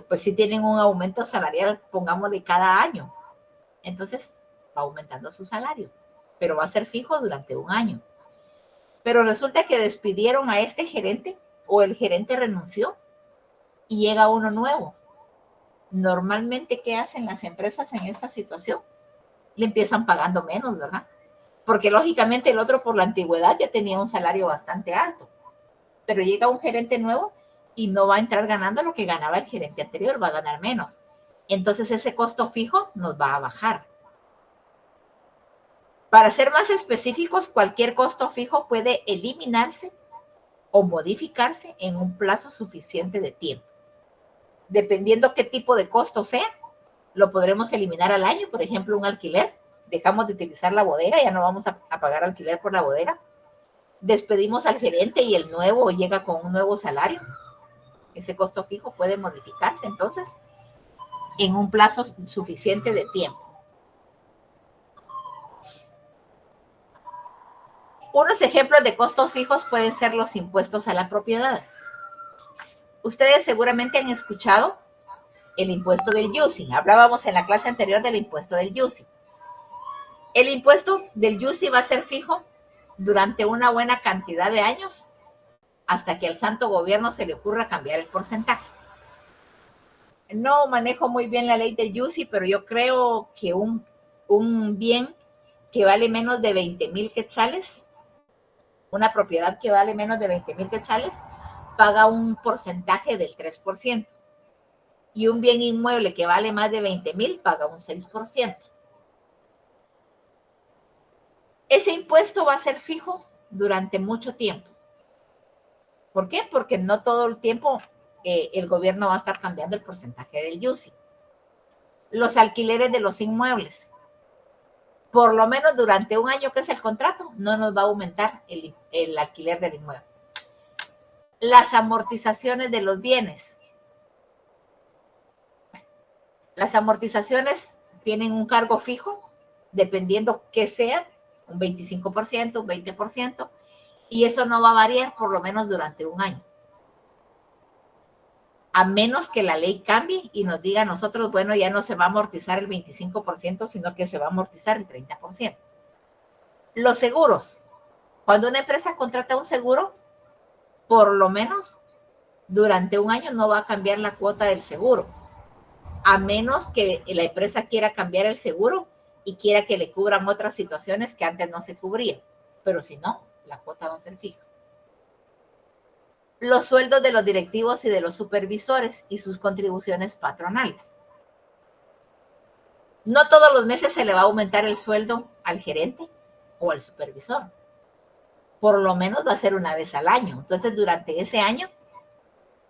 pues sí tienen un aumento salarial, pongámosle cada año. Entonces va aumentando su salario, pero va a ser fijo durante un año. Pero resulta que despidieron a este gerente o el gerente renunció y llega uno nuevo. Normalmente, ¿qué hacen las empresas en esta situación? Le empiezan pagando menos, ¿verdad? Porque lógicamente el otro por la antigüedad ya tenía un salario bastante alto. Pero llega un gerente nuevo y no va a entrar ganando lo que ganaba el gerente anterior, va a ganar menos. Entonces ese costo fijo nos va a bajar. Para ser más específicos, cualquier costo fijo puede eliminarse o modificarse en un plazo suficiente de tiempo. Dependiendo qué tipo de costo sea, lo podremos eliminar al año, por ejemplo, un alquiler. Dejamos de utilizar la bodega, ya no vamos a pagar alquiler por la bodega. Despedimos al gerente y el nuevo llega con un nuevo salario. Ese costo fijo puede modificarse, entonces, en un plazo suficiente de tiempo. Unos ejemplos de costos fijos pueden ser los impuestos a la propiedad. Ustedes seguramente han escuchado el impuesto del UCI. Hablábamos en la clase anterior del impuesto del UCI. El impuesto del UCI va a ser fijo durante una buena cantidad de años hasta que al santo gobierno se le ocurra cambiar el porcentaje. No manejo muy bien la ley del UCI, pero yo creo que un bien que vale menos de 20,000 quetzales, una propiedad que vale menos de 20,000 quetzales, paga un porcentaje del 3%. Y un bien inmueble que vale más de 20,000 paga un 6%. Ese impuesto va a ser fijo durante mucho tiempo. ¿Por qué? Porque no todo el tiempo el gobierno va a estar cambiando el porcentaje del UCI. Los alquileres de los inmuebles. Por lo menos durante un año que es el contrato, no nos va a aumentar el alquiler del inmueble. Las amortizaciones de los bienes. Las amortizaciones tienen un cargo fijo, dependiendo qué sea, un 25%, un 20%, y eso no va a variar por lo menos durante un año. A menos que la ley cambie y nos diga a nosotros, bueno, ya no se va a amortizar el 25%, sino que se va a amortizar el 30%. Los seguros. Cuando una empresa contrata un seguro, por lo menos durante un año no va a cambiar la cuota del seguro, a menos que la empresa quiera cambiar el seguro y quiera que le cubran otras situaciones que antes no se cubrían. Pero si no, la cuota va a ser fija. Los sueldos de los directivos y de los supervisores y sus contribuciones patronales. No todos los meses se le va a aumentar el sueldo al gerente o al supervisor. Por lo menos va a ser una vez al año. Entonces, durante ese año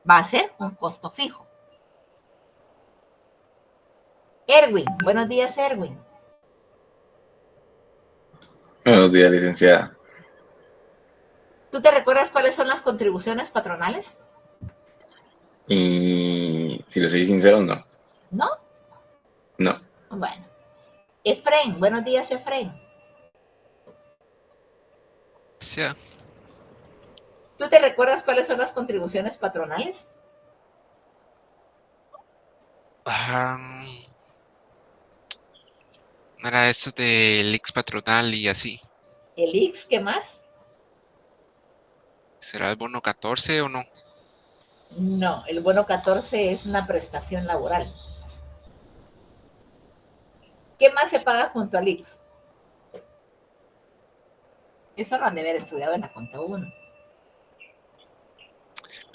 va a ser un costo fijo. Erwin, buenos días, Erwin. Buenos días, licenciada. ¿Tú te recuerdas cuáles son las contribuciones patronales? Y si le soy sincero, no. ¿No? No. Bueno. Efraín, buenos días, Efraín. Sí. ¿Tú te recuerdas cuáles son las contribuciones patronales? Era eso del ex patronal y así. ¿El IX? ¿Qué más? ¿Será el bono 14 o no? No, el bono 14 es una prestación laboral. ¿Qué más se paga junto al IX? Eso lo han de haber estudiado en la cuenta 1.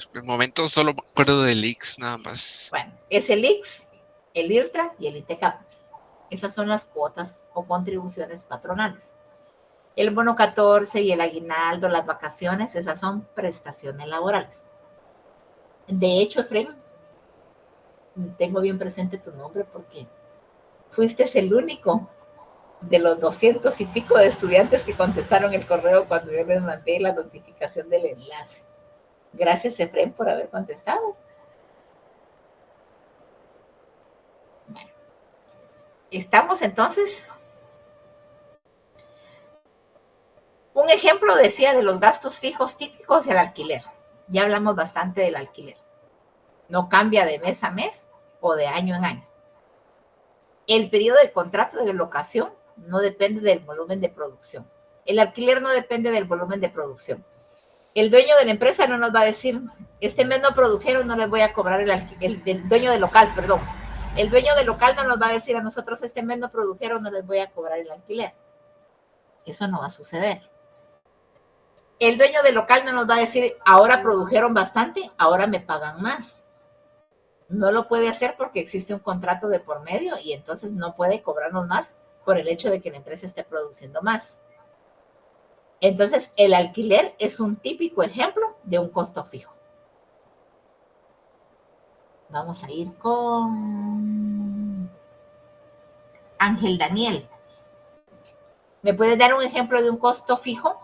Por el momento solo me acuerdo del IX nada más. Bueno, es el IX, el IRTRA y el ITCAP. Esas son las cuotas o contribuciones patronales. El bono 14 y el aguinaldo, las vacaciones, esas son prestaciones laborales. De hecho, Efraín, tengo bien presente tu nombre porque fuiste el único de los 200 y pico de estudiantes que contestaron el correo cuando yo les mandé la notificación del enlace. Gracias, Efraín, por haber contestado. Bueno, estamos entonces. Un ejemplo decía de los gastos fijos típicos del alquiler. Ya hablamos bastante del alquiler. No cambia de mes a mes o de año en año. El periodo de contrato de locación no depende del volumen de producción. El alquiler no depende del volumen de producción. El dueño de la empresa no nos va a decir, este mes no produjeron, no les voy a cobrar el dueño del local, perdón. El dueño del local no nos va a decir a nosotros, este mes no produjeron, no les voy a cobrar el alquiler. Eso no va a suceder. El dueño del local no nos va a decir, ahora produjeron bastante, ahora me pagan más. No lo puede hacer porque existe un contrato de por medio y entonces no puede cobrarnos más por el hecho de que la empresa esté produciendo más. Entonces, el alquiler es un típico ejemplo de un costo fijo. Vamos a ir con Ángel Daniel. ¿Me puedes dar un ejemplo de un costo fijo?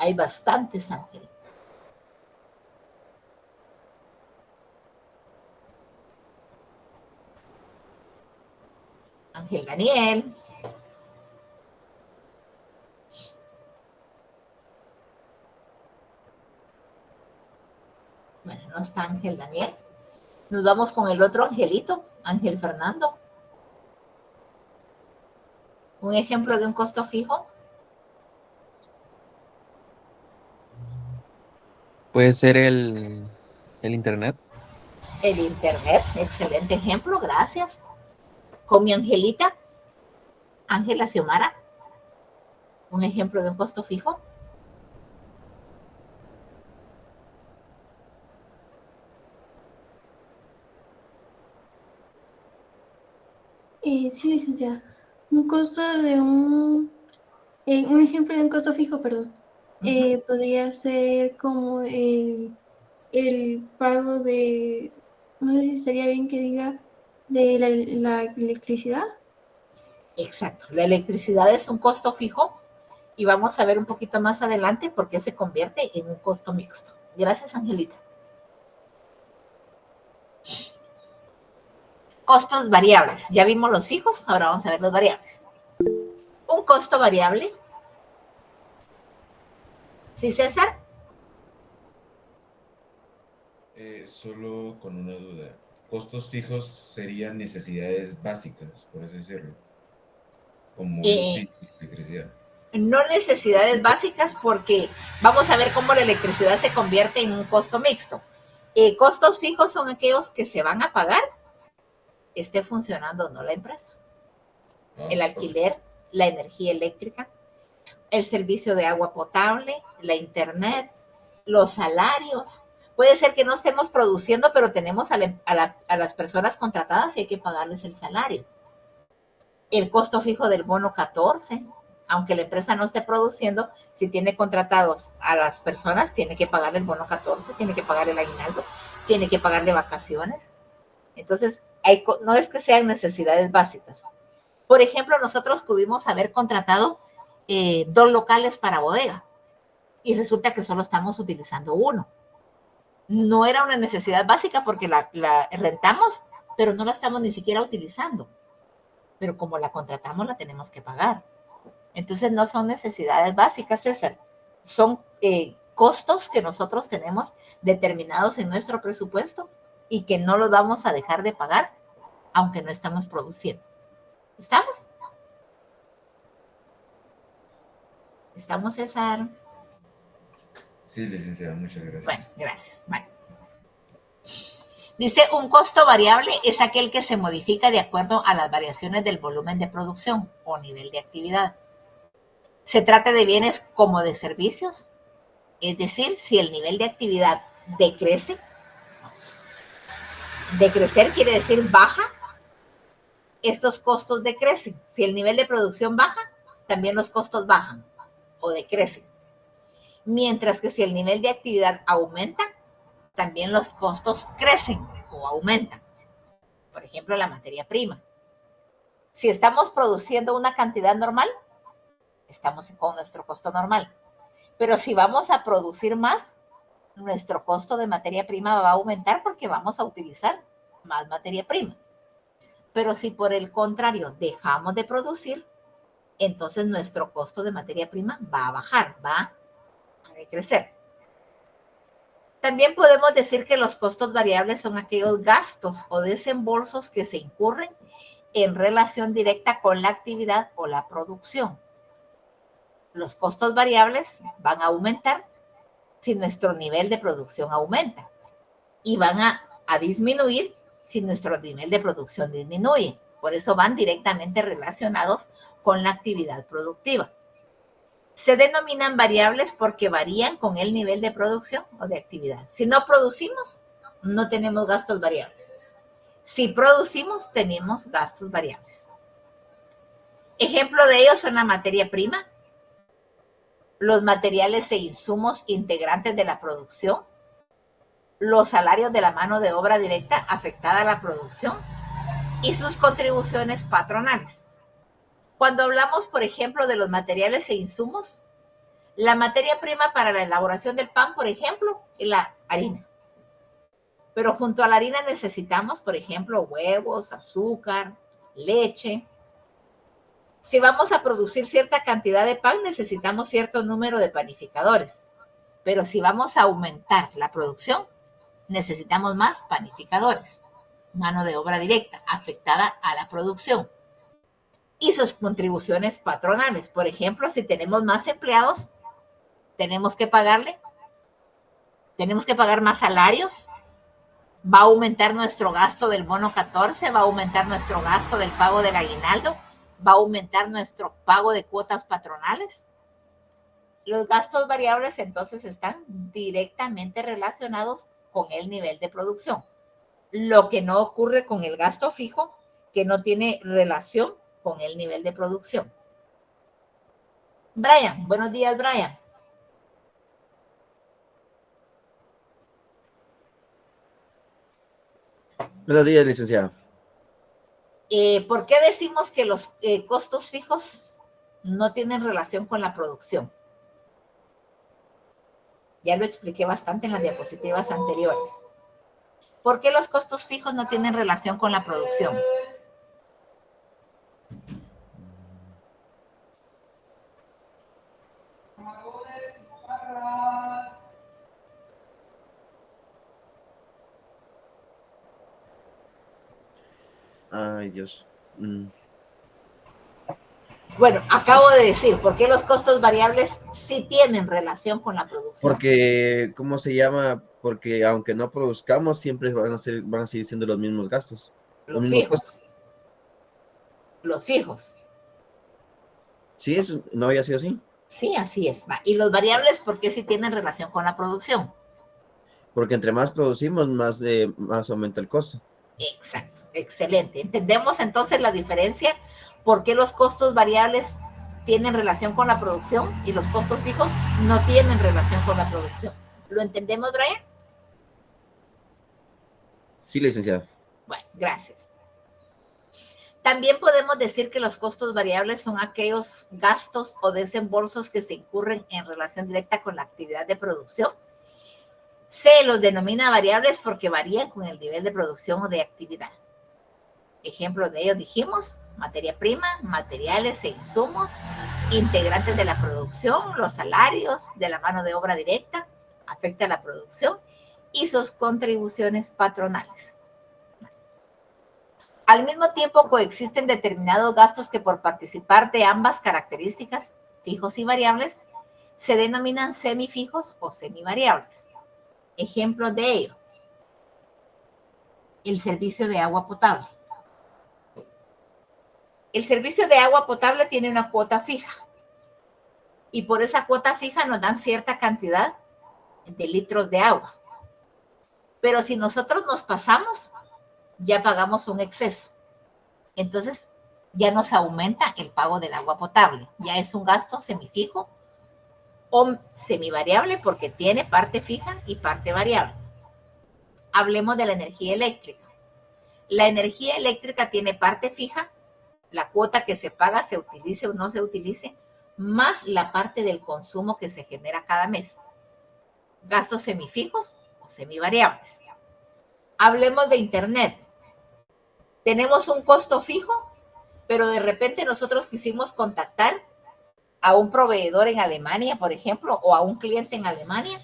Hay bastantes, Ángel. Ángel Daniel. Bueno, no está Ángel Daniel. Nos vamos con el otro Angelito, Ángel Fernando. Un ejemplo de un costo fijo. Puede ser el internet. El internet, excelente ejemplo, gracias. Con mi Angelita, Ángela Xiomara, un ejemplo de un costo fijo. Sí, licenciada. Un costo de un ejemplo de un costo fijo, perdón. Podría ser como el pago de, no sé si estaría bien que diga, de la electricidad. Exacto, la electricidad es un costo fijo y vamos a ver un poquito más adelante por qué se convierte en un costo mixto. Gracias, Angelita. Costos variables. Ya vimos los fijos, ahora vamos a ver los variables. Un costo variable. ¿Sí, César? Solo con una duda. Costos fijos serían necesidades básicas, por así decirlo. Como sí, electricidad. No necesidades básicas porque vamos a ver cómo la electricidad se convierte en un costo mixto. Costos fijos son aquellos que se van a pagar, esté funcionando o no la empresa. El alquiler, la energía eléctrica, el servicio de agua potable, la internet, los salarios. Puede ser que no estemos produciendo, pero tenemos a las personas contratadas y hay que pagarles el salario. El costo fijo del bono 14, aunque la empresa no esté produciendo, si tiene contratados a las personas, tiene que pagar el bono 14, tiene que pagar el aguinaldo, tiene que pagar de vacaciones. Entonces, no es que sean necesidades básicas. Por ejemplo, nosotros pudimos haber contratado 2 locales para bodega y resulta que solo estamos utilizando uno. No era una necesidad básica porque la rentamos, pero no la estamos ni siquiera utilizando. Pero como la contratamos, la tenemos que pagar. Entonces, no son necesidades básicas, César. Son costos que nosotros tenemos determinados en nuestro presupuesto y que no los vamos a dejar de pagar aunque no estamos produciendo. ¿Estamos? ¿Estamos, César? Sí, licenciada, muchas gracias. Bueno, gracias. Bueno. Dice, un costo variable es aquel que se modifica de acuerdo a las variaciones del volumen de producción o nivel de actividad. Se trata de bienes como de servicios, es decir, si el nivel de actividad decrece, decrecer quiere decir baja, estos costos decrecen. Si el nivel de producción baja, también los costos bajan o decrecen. Mientras que si el nivel de actividad aumenta, también los costos crecen o aumentan. Por ejemplo, la materia prima. Si estamos produciendo una cantidad normal, estamos con nuestro costo normal. Pero si vamos a producir más, nuestro costo de materia prima va a aumentar porque vamos a utilizar más materia prima. Pero si por el contrario dejamos de producir, entonces nuestro costo de materia prima va a bajar, va a decrecer. También podemos decir que los costos variables son aquellos gastos o desembolsos que se incurren en relación directa con la actividad o la producción. Los costos variables van a aumentar si nuestro nivel de producción aumenta y van a disminuir si nuestro nivel de producción disminuye. Por eso van directamente relacionados con la actividad productiva. Se denominan variables porque varían con el nivel de producción o de actividad. Si no producimos, no tenemos gastos variables. Si producimos, tenemos gastos variables. Ejemplo de ellos son la materia prima, los materiales e insumos integrantes de la producción, los salarios de la mano de obra directa afectada a la producción y sus contribuciones patronales. Cuando hablamos, por ejemplo, de los materiales e insumos, la materia prima para la elaboración del pan, por ejemplo, es la harina. Pero junto a la harina necesitamos, por ejemplo, huevos, azúcar, leche. Si vamos a producir cierta cantidad de pan, necesitamos cierto número de panificadores. Pero si vamos a aumentar la producción, necesitamos más panificadores. Mano de obra directa afectada a la producción. Y sus contribuciones patronales. Por ejemplo, si tenemos más empleados, tenemos que pagar más salarios, va a aumentar nuestro gasto del bono 14, va a aumentar nuestro gasto del pago del aguinaldo, va a aumentar nuestro pago de cuotas patronales. Los gastos variables entonces están directamente relacionados con el nivel de producción. Lo que no ocurre con el gasto fijo, que no tiene relación con el nivel de producción. Brian, buenos días, Brian. Buenos días, licenciada. ¿Por qué decimos que los costos fijos no tienen relación con la producción? Ya lo expliqué bastante en las diapositivas anteriores. ¿Por qué los costos fijos no tienen relación con la producción? Ay, Dios. Bueno, acabo de decir, ¿por qué los costos variables sí tienen relación con la producción? Porque, ¿cómo se llama? Porque aunque no produzcamos, siempre van a seguir siendo los mismos gastos. Los mismos fijos. costos. Los fijos. ¿Sí? ¿Eso no había sido así? Sí, así es. ¿Y los variables por qué sí tienen relación con la producción? Porque entre más producimos, más aumenta el costo. Exacto, excelente. ¿Entendemos entonces la diferencia? ¿Por qué los costos variables tienen relación con la producción y los costos fijos no tienen relación con la producción? ¿Lo entendemos, Brian? Sí, licenciada. Bueno, gracias. También podemos decir que los costos variables son aquellos gastos o desembolsos que se incurren en relación directa con la actividad de producción. Se los denomina variables porque varían con el nivel de producción o de actividad. Ejemplos de ellos dijimos, materia prima, materiales e insumos, integrantes de la producción, los salarios de la mano de obra directa, afecta a la producción y sus contribuciones patronales. Al mismo tiempo coexisten determinados gastos que por participar de ambas características, fijos y variables, se denominan semifijos o semivariables. Ejemplos de ello: el servicio de agua potable. El servicio de agua potable tiene una cuota fija y por esa cuota fija nos dan cierta cantidad de litros de agua. Pero si nosotros nos pasamos, ya pagamos un exceso. Entonces, ya nos aumenta el pago del agua potable. Ya es un gasto semifijo o semivariable porque tiene parte fija y parte variable. Hablemos de la energía eléctrica. La energía eléctrica tiene parte fija, la cuota que se paga, se utilice o no se utilice, más la parte del consumo que se genera cada mes. Gastos semifijos o semivariables. Hablemos de Internet. Tenemos un costo fijo, pero de repente nosotros quisimos contactar a un proveedor en Alemania, por ejemplo, o a un cliente en Alemania,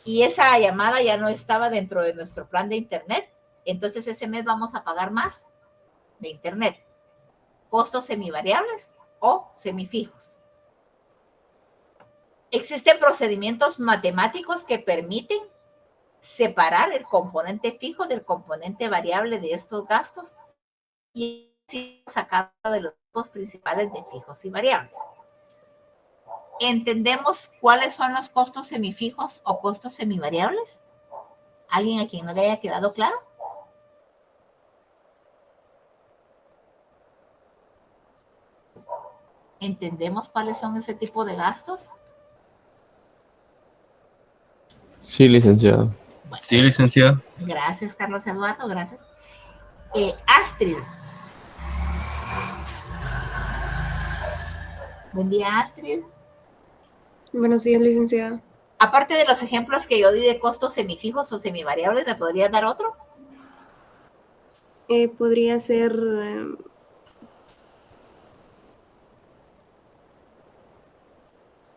y esa llamada ya no estaba dentro de nuestro plan de Internet, entonces ese mes vamos a pagar más de Internet. Costos semivariables o semifijos. Existen procedimientos matemáticos que permiten separar el componente fijo del componente variable de estos gastos y así sacado de los tipos principales de fijos y variables. ¿Entendemos cuáles son los costos semifijos o costos semivariables? ¿Alguien a quien no le haya quedado claro? ¿Entendemos cuáles son ese tipo de gastos? Sí, licenciado. Bueno, Sí, licenciado. gracias, Carlos Eduardo, gracias. Astrid. Buen día, Astrid. Buenos días, licenciada. Aparte de los ejemplos que yo di de costos semifijos o semivariables, ¿me podrías dar otro? Podría ser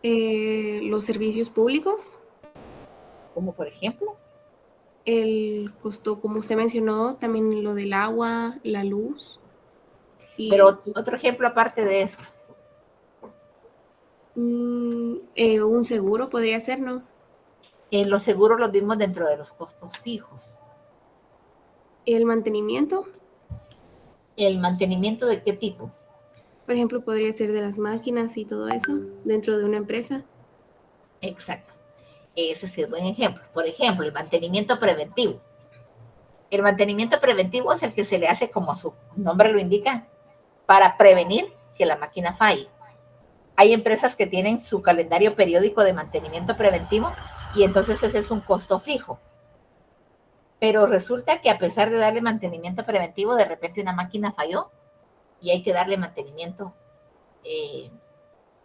los servicios públicos. Como por ejemplo. El costo, como usted mencionó, también lo del agua, la luz. Pero otro ejemplo aparte de eso. Un seguro podría ser, ¿no? Los seguros los vimos dentro de los costos fijos. El mantenimiento. ¿El mantenimiento de qué tipo? Por ejemplo, podría ser de las máquinas y todo eso dentro de una empresa. Exacto. Ese sí es buen ejemplo. Por ejemplo, el mantenimiento preventivo. El mantenimiento preventivo es el que se le hace, como su nombre lo indica, para prevenir que la máquina falle. Hay empresas que tienen su calendario periódico de mantenimiento preventivo y entonces ese es un costo fijo. Pero resulta que a pesar de darle mantenimiento preventivo, de repente una máquina falló y hay que darle mantenimiento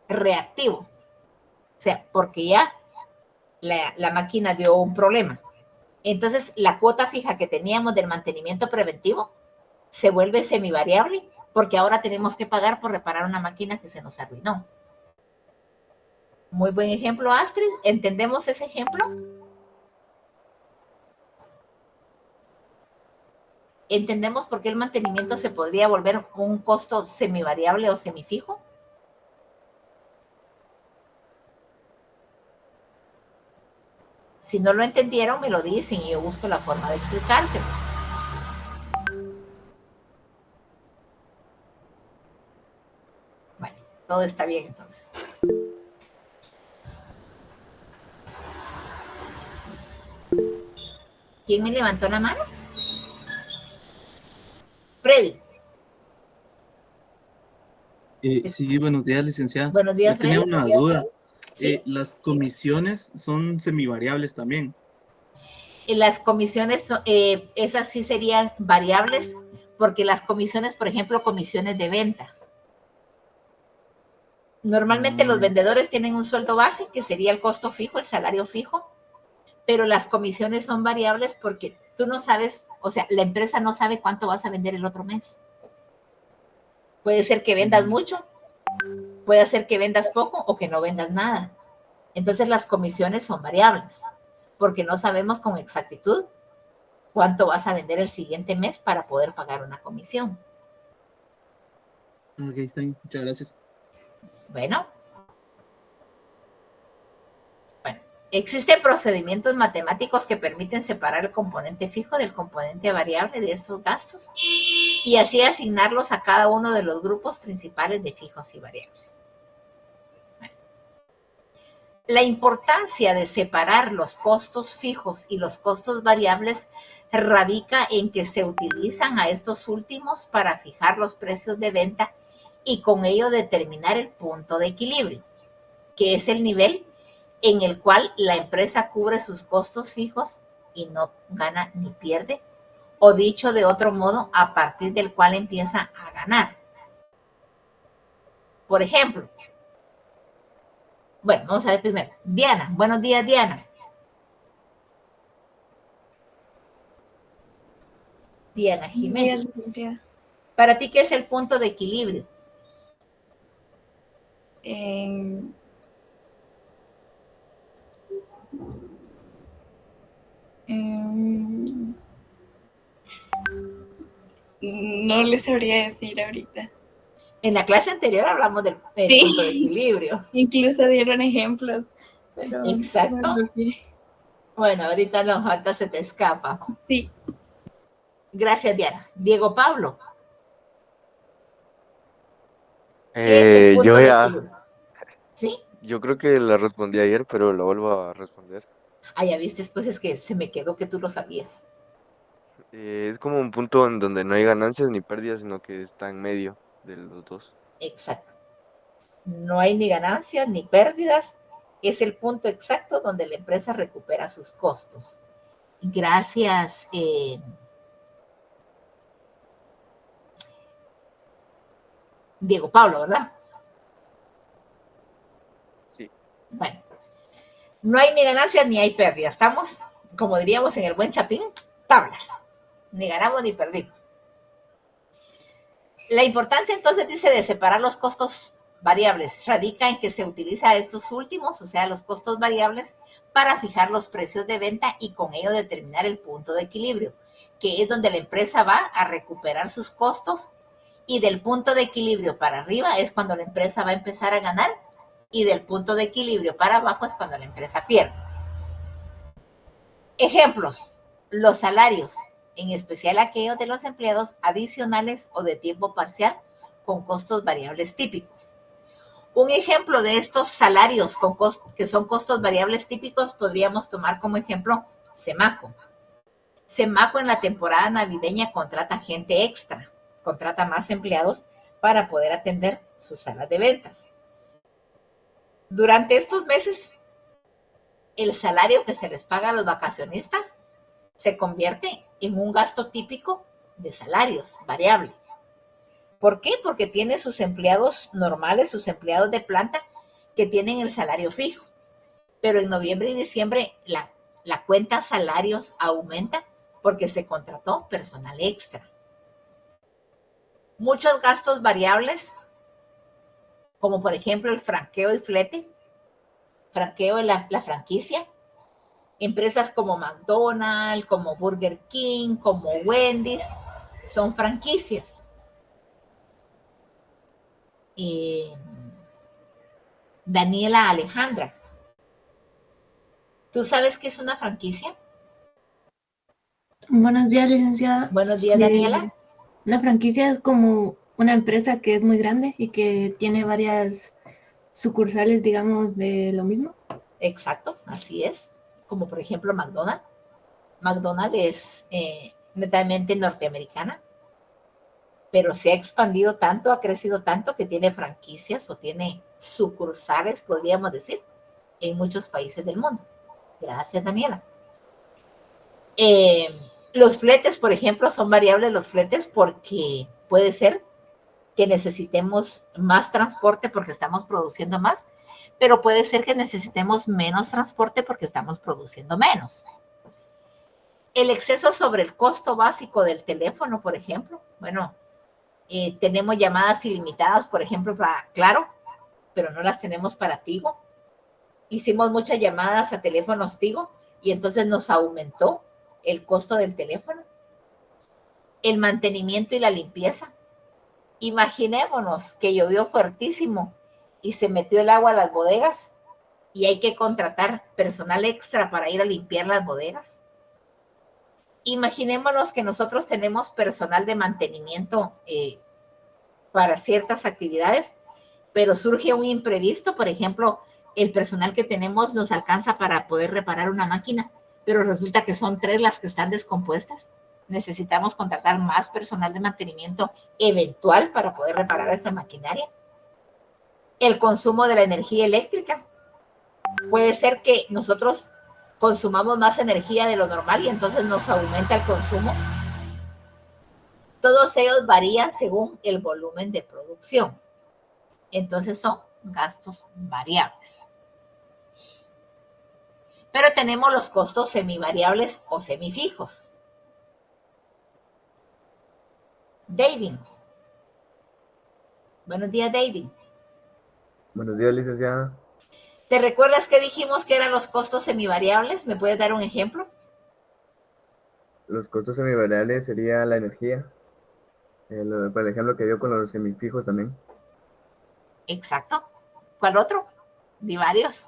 reactivo. O sea, porque ya la máquina dio un problema. Entonces, la cuota fija que teníamos del mantenimiento preventivo se vuelve semivariable porque ahora tenemos que pagar por reparar una máquina que se nos arruinó. Muy buen ejemplo, Astrid. ¿Entendemos ese ejemplo? ¿Entendemos por qué el mantenimiento se podría volver un costo semivariable o semifijo? Si no lo entendieron, me lo dicen y yo busco la forma de explicárselo. Bueno, todo está bien entonces. ¿Quién me levantó la mano? Freddy. Sí, buenos días, licenciada. Buenos días, Yo tenía Freddy. una duda. ¿Sí? Las comisiones son semivariables también. Las comisiones, esas sí serían variables, porque las comisiones, por ejemplo, comisiones de venta. Normalmente los vendedores tienen un sueldo base, que sería el costo fijo, el salario fijo, pero las comisiones son variables porque tú no sabes, o sea, la empresa no sabe cuánto vas a vender el otro mes. Puede ser que vendas mucho, puede ser que vendas poco o que no vendas nada. Entonces las comisiones son variables, porque no sabemos con exactitud cuánto vas a vender el siguiente mes para poder pagar una comisión. Ok, está bien. Muchas gracias. Bueno, existen procedimientos matemáticos que permiten separar el componente fijo del componente variable de estos gastos y así asignarlos a cada uno de los grupos principales de fijos y variables. La importancia de separar los costos fijos y los costos variables radica en que se utilizan a estos últimos para fijar los precios de venta y con ello determinar el punto de equilibrio, que es el nivel en el cual la empresa cubre sus costos fijos y no gana ni pierde, o dicho de otro modo, a partir del cual empieza a ganar. Por ejemplo, bueno, vamos a ver primero. Diana, buenos días, Diana. Diana Jiménez. ¿Para ti qué es el punto de equilibrio? No les sabría decir ahorita. En la clase anterior hablamos del punto de equilibrio. Incluso dieron ejemplos. Pero exacto. no Bueno, ahorita no, ahorita se te escapa. Sí. Gracias, Diana. Diego Pablo. ¿Qué es el punto Yo de ya, equilibrio? ¿Sí? yo creo que la respondí ayer, pero lo vuelvo a responder. Ah, ya viste, pues es que se me quedó que tú lo sabías. Es como un punto en donde no hay ganancias ni pérdidas, sino que está en medio de los dos. Exacto. No hay ni ganancias ni pérdidas. Es el punto exacto donde la empresa recupera sus costos. Gracias. Diego Pablo, ¿verdad? Sí. Bueno, no hay ni ganancias ni hay pérdidas. Estamos, como diríamos en el buen Chapín, tablas. Ni ganamos ni perdimos. La importancia entonces, dice, de separar los costos variables radica en que se utiliza estos últimos, o sea, los costos variables, para fijar los precios de venta y con ello determinar el punto de equilibrio, que es donde la empresa va a recuperar sus costos, y del punto de equilibrio para arriba es cuando la empresa va a empezar a ganar y del punto de equilibrio para abajo es cuando la empresa pierde. Ejemplos: los salarios, en especial aquellos de los empleados adicionales o de tiempo parcial con costos variables típicos. Un ejemplo de estos salarios que son costos variables típicos podríamos tomar como ejemplo Semaco. Semaco en la temporada navideña contrata gente extra, contrata más empleados para poder atender sus salas de ventas. Durante estos meses, el salario que se les paga a los vacacionistas se convierte en un gasto típico de salarios variable. ¿Por qué? Porque tiene sus empleados normales, sus empleados de planta, que tienen el salario fijo. Pero en noviembre y diciembre la cuenta salarios aumenta porque se contrató personal extra. Muchos gastos variables, como por ejemplo el franqueo y flete, franqueo en la franquicia, empresas como McDonald's, como Burger King, como Wendy's, son franquicias. Daniela Alejandra, ¿tú sabes qué es una franquicia? Buenos días, licenciada. Buenos días, Daniela. Una franquicia es como una empresa que es muy grande y que tiene varias sucursales, digamos, de lo mismo. Exacto, así es. Como por ejemplo McDonald's. McDonald's es netamente norteamericana, pero se ha expandido tanto, ha crecido tanto que tiene franquicias o tiene sucursales, podríamos decir, en muchos países del mundo. Gracias, Daniela. Los fletes, por ejemplo, son variables los fletes porque puede ser que necesitemos más transporte porque estamos produciendo más, pero puede ser que necesitemos menos transporte porque estamos produciendo menos. El exceso sobre el costo básico del teléfono, por ejemplo, bueno, tenemos llamadas ilimitadas, por ejemplo, para Claro, pero no las tenemos para Tigo. Hicimos muchas llamadas a teléfonos Tigo y entonces nos aumentó el costo del teléfono, el mantenimiento y la limpieza. Imaginémonos que llovió fuertísimo y se metió el agua a las bodegas y hay que contratar personal extra para ir a limpiar las bodegas. Imaginémonos que nosotros tenemos personal de mantenimiento para ciertas actividades, pero surge un imprevisto. Por ejemplo, el personal que tenemos nos alcanza para poder reparar una máquina, pero resulta que son 3 las que están descompuestas. Necesitamos contratar más personal de mantenimiento eventual para poder reparar esa maquinaria. El consumo de la energía eléctrica. Puede ser que nosotros consumamos más energía de lo normal y entonces nos aumenta el consumo. Todos ellos varían según el volumen de producción. Entonces son gastos variables. Pero tenemos los costos semivariables o semifijos. David. Buenos días, David. Buenos días, licenciada. ¿Te recuerdas que dijimos que eran los costos semivariables? ¿Me puedes dar un ejemplo? Los costos semivariables sería la energía. Por el ejemplo que dio con los semifijos también. Exacto. ¿Cuál otro? Di varios.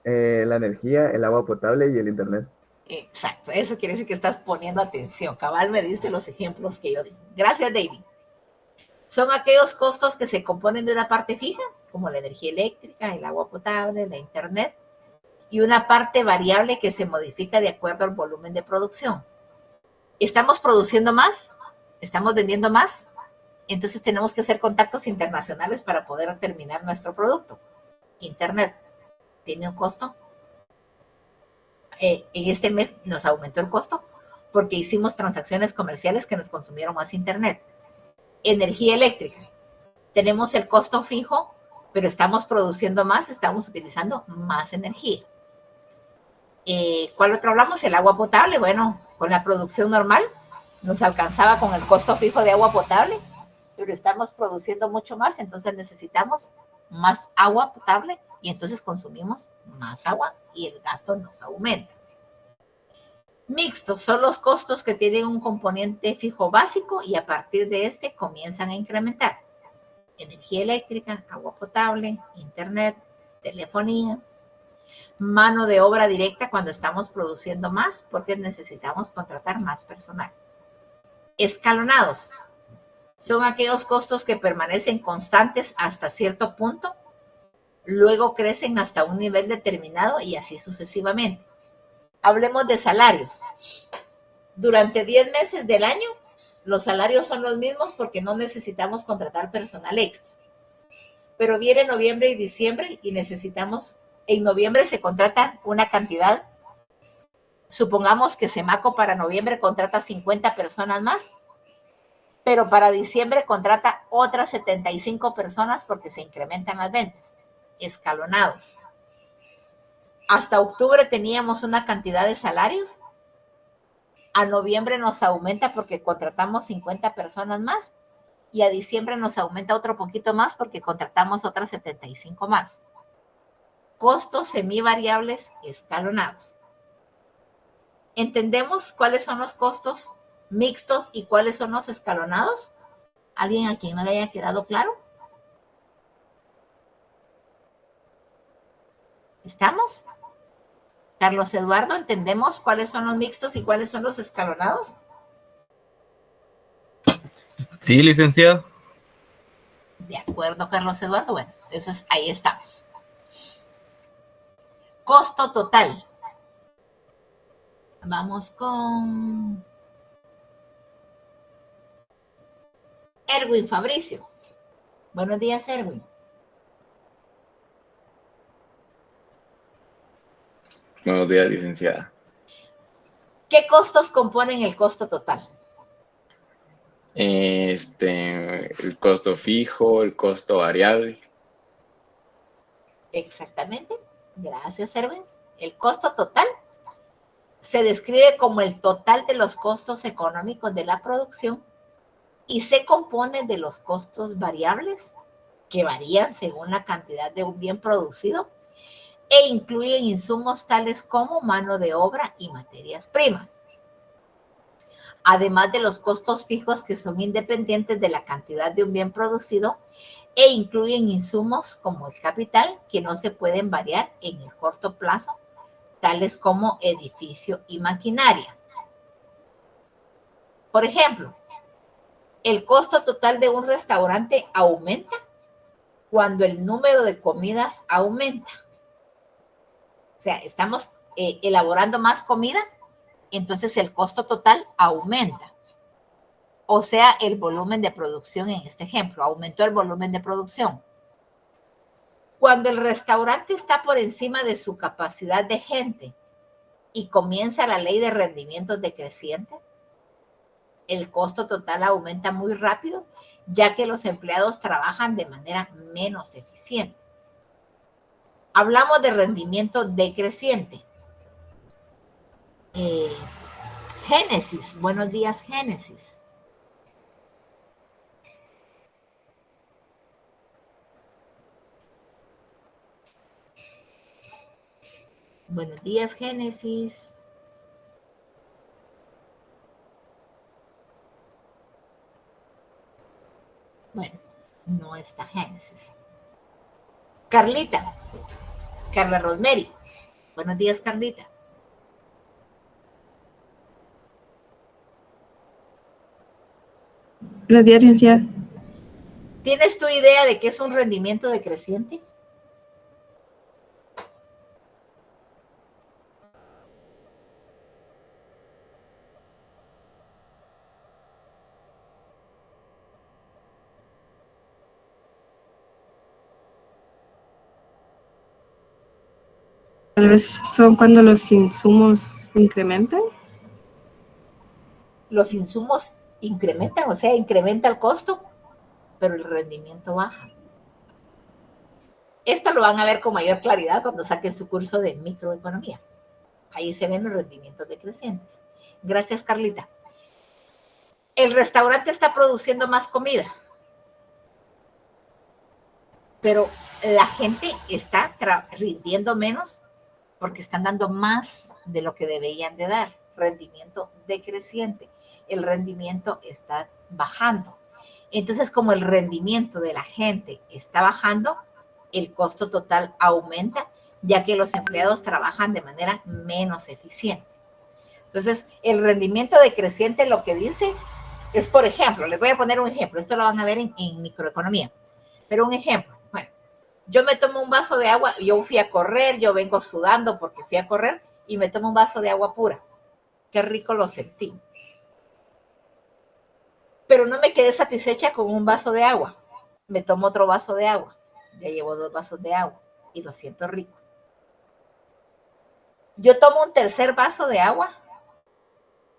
La energía, el agua potable y el internet. Exacto. Eso quiere decir que estás poniendo atención. Cabal, me diste los ejemplos que yo di. Gracias, David. Son aquellos costos que se componen de una parte fija, como la energía eléctrica, el agua potable, la internet, y una parte variable que se modifica de acuerdo al volumen de producción. ¿Estamos produciendo más? ¿Estamos vendiendo más? Entonces tenemos que hacer contactos internacionales para poder terminar nuestro producto. Internet tiene un costo. En este mes nos aumentó el costo porque hicimos transacciones comerciales que nos consumieron más internet. Energía eléctrica. Tenemos el costo fijo, pero estamos produciendo más, estamos utilizando más energía. ¿Cuál otro hablamos? El agua potable. Bueno, con la producción normal nos alcanzaba con el costo fijo de agua potable, pero estamos produciendo mucho más, entonces necesitamos más agua potable y entonces consumimos más agua y el gasto nos aumenta. Mixtos son los costos que tienen un componente fijo básico y a partir de este comienzan a incrementar. Energía eléctrica, agua potable, internet, telefonía, mano de obra directa cuando estamos produciendo más porque necesitamos contratar más personal. Escalonados son aquellos costos que permanecen constantes hasta cierto punto, luego crecen hasta un nivel determinado y así sucesivamente. Hablemos de salarios. Durante 10 meses del año, los salarios son los mismos porque no necesitamos contratar personal extra. Pero viene noviembre y diciembre y necesitamos, en noviembre se contrata una cantidad. Supongamos que Semaco para noviembre contrata 50 personas más, pero para diciembre contrata otras 75 personas porque se incrementan las ventas. Escalonados. Hasta octubre teníamos una cantidad de salarios. A noviembre nos aumenta porque contratamos 50 personas más y a diciembre nos aumenta otro poquito más porque contratamos otras 75 más. Costos semivariables escalonados. ¿Entendemos cuáles son los costos mixtos y cuáles son los escalonados? ¿Alguien a quien no le haya quedado claro? ¿Estamos? Carlos Eduardo, ¿entendemos cuáles son los mixtos y cuáles son los escalonados? Sí, licenciado. De acuerdo, Carlos Eduardo. Bueno, entonces ahí estamos. Costo total. Vamos con Erwin Fabricio. Buenos días, Erwin. Buenos días, licenciada. ¿Qué costos componen el costo total? El costo fijo, el costo variable. Exactamente. Gracias, Erwin. El costo total se describe como el total de los costos económicos de la producción y se compone de los costos variables que varían según la cantidad de un bien producido e incluyen insumos tales como mano de obra y materias primas. además de los costos fijos que son independientes de la cantidad de un bien producido e incluyen insumos como el capital que no se pueden variar en el corto plazo, tales como edificio y maquinaria. Por ejemplo, el costo total de un restaurante aumenta cuando el número de comidas aumenta. O sea, estamos elaborando más comida, entonces el costo total aumenta. O sea, el volumen de producción en este ejemplo, aumentó el volumen de producción. Cuando el restaurante está por encima de su capacidad de gente y comienza la ley de rendimientos decrecientes, el costo total aumenta muy rápido, ya que los empleados trabajan de manera menos eficiente. Hablamos de rendimiento decreciente. Génesis, buenos días, Génesis. Buenos días, Génesis. Bueno, no está Génesis. Carlita. Carla Rosemary. Buenos días, Carlita. Buenos días, licenciada. ¿Tienes tu idea de qué es un rendimiento decreciente? Tal vez son cuando los insumos incrementan. Los insumos incrementan, o sea, incrementa el costo, pero el rendimiento baja. Esto lo van a ver con mayor claridad cuando saquen su curso de microeconomía. Ahí se ven los rendimientos decrecientes. Gracias, Carlita. El restaurante está produciendo más comida, pero la gente está rindiendo menos porque están dando más de lo que deberían de dar. Rendimiento decreciente. El rendimiento está bajando. Entonces, como el rendimiento de la gente está bajando, el costo total aumenta, ya que los empleados trabajan de manera menos eficiente. Entonces, el rendimiento decreciente lo que dice es, por ejemplo, les voy a poner un ejemplo, esto lo van a ver en microeconomía, pero un ejemplo, bueno, yo me tomo un vaso de agua, yo fui a correr, yo vengo sudando porque fui a correr y me tomo un vaso de agua pura. Qué rico lo sentí. Pero no me quedé satisfecha con un vaso de agua. Me tomo otro vaso de agua. Ya llevo 2 vasos de agua y lo siento rico. Yo tomo un tercer vaso de agua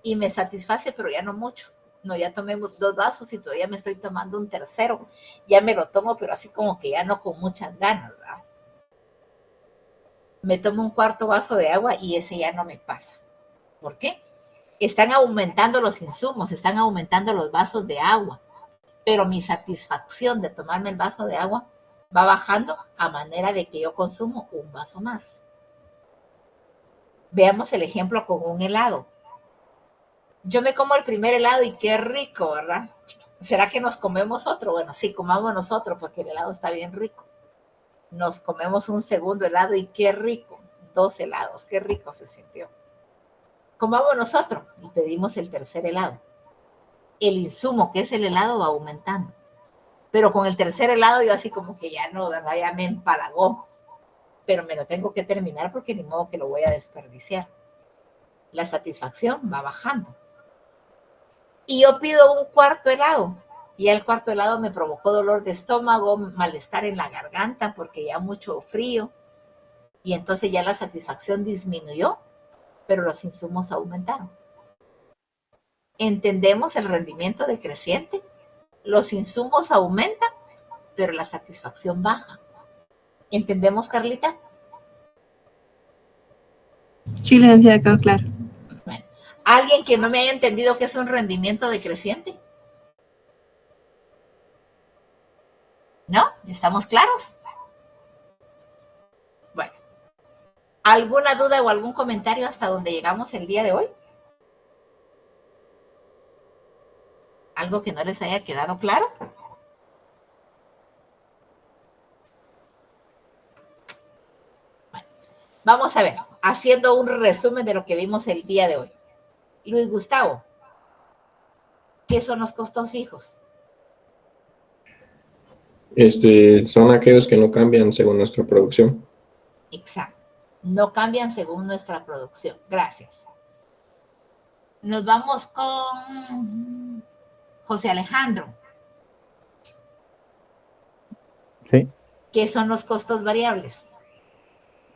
y me satisface, pero ya no mucho. No, ya tomé 2 vasos y todavía me estoy tomando un tercero. Ya me lo tomo, pero así como que ya no con muchas ganas, ¿verdad? Me tomo un cuarto vaso de agua y ese ya no me pasa. ¿Por qué? Están aumentando los insumos, están aumentando los vasos de agua, pero mi satisfacción de tomarme el vaso de agua va bajando a manera de que yo consumo un vaso más. Veamos el ejemplo con un helado. Yo me como el primer helado y qué rico, ¿verdad? ¿Será que nos comemos otro? Bueno, sí, comamos nosotros porque el helado está bien rico. Nos comemos un segundo helado y qué rico. 2 helados, qué rico se sintió. Comamos nosotros y pedimos el tercer helado. El insumo que es el helado va aumentando. Pero con el tercer helado yo así como que ya no, ¿verdad? Ya me empalagó. Pero me lo tengo que terminar porque ni modo que lo voy a desperdiciar. La satisfacción va bajando. Y yo pido un cuarto helado. Y el cuarto helado me provocó dolor de estómago, malestar en la garganta porque ya mucho frío. Y entonces ya la satisfacción disminuyó, pero los insumos aumentaron. ¿Entendemos el rendimiento decreciente? Los insumos aumentan, pero la satisfacción baja. ¿Entendemos, Carlita? Sí, licenciada, quedó claro. Bueno, ¿alguien que no me haya entendido qué es un rendimiento decreciente? ¿No? ¿Estamos claros? Bueno, ¿alguna duda o algún comentario hasta donde llegamos el día de hoy? ¿Algo que no les haya quedado claro? Bueno, vamos a ver, haciendo un resumen de lo que vimos el día de hoy. Luis Gustavo, ¿qué son los costos fijos? Son aquellos que no cambian según nuestra producción. Exacto. No cambian según nuestra producción. Gracias. Nos vamos con José Alejandro. Sí, ¿Qué son los costos variables?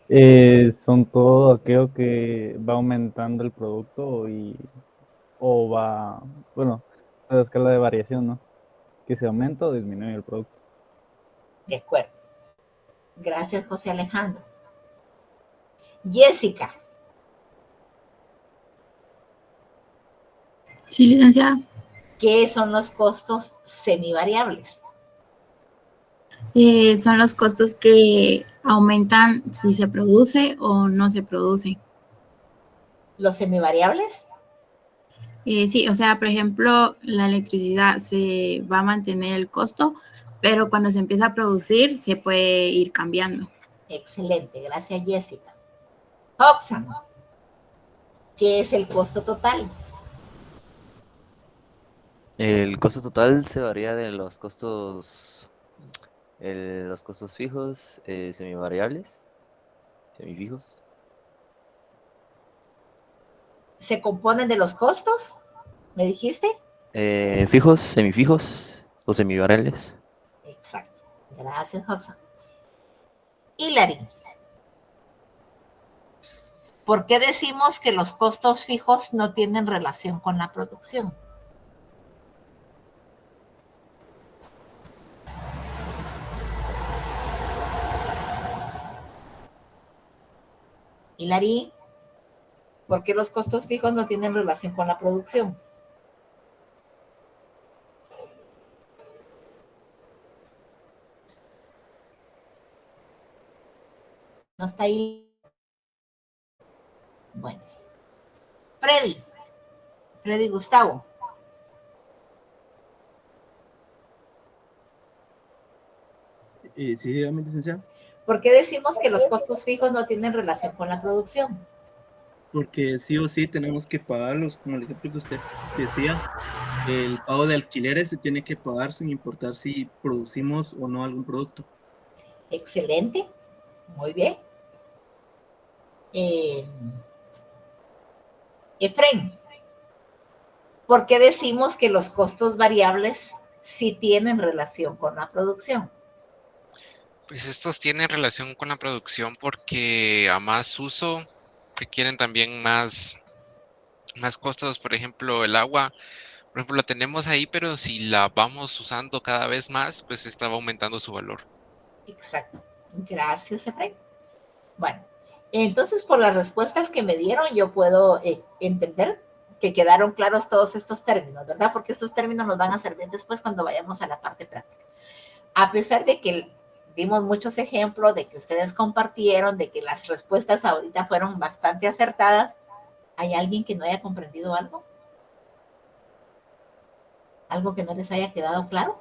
son todo aquello que va aumentando el producto o va, bueno, es la escala de variación, ¿no? Que se aumenta o disminuye el producto. De acuerdo. Gracias, José Alejandro. Jessica. Sí, licenciada. ¿Qué son los costos semivariables? Son los costos que aumentan si se produce o no se produce. ¿Los semivariables? Sí, o sea, por ejemplo, la electricidad se va a mantener el costo, pero cuando se empieza a producir se puede ir cambiando. Excelente, gracias, Jessica. Oxan, ¿qué es el costo total? El costo total se varía de los costos fijos, semivariables, semifijos. ¿Se componen de los costos? ¿Me dijiste? Fijos, semifijos o semivariables. Exacto. Gracias, Oxan. Hilary, ¿por qué decimos que los costos fijos no tienen relación con la producción? Hilary, ¿por qué los costos fijos no tienen relación con la producción? ¿No está ahí? Bueno. Freddy Gustavo. Sí, dígame, licenciado. ¿Por qué decimos que los costos fijos no tienen relación con la producción? Porque sí o sí tenemos que pagarlos, como el ejemplo que usted decía, el pago de alquileres se tiene que pagar sin importar si producimos o no algún producto. Excelente, muy bien. Efren, ¿por qué decimos que los costos variables sí tienen relación con la producción? Pues estos tienen relación con la producción porque a más uso requieren también más costos. Por ejemplo, el agua, por ejemplo, la tenemos ahí, pero si la vamos usando cada vez más, pues está aumentando su valor. Exacto. Gracias, Efren. Bueno, entonces por las respuestas que me dieron, yo puedo entender que quedaron claros todos estos términos, ¿verdad? Porque estos términos nos van a servir después cuando vayamos a la parte práctica. A pesar de que dimos muchos ejemplos, de que ustedes compartieron, de que las respuestas ahorita fueron bastante acertadas, ¿hay alguien que no haya comprendido algo? ¿Algo que no les haya quedado claro?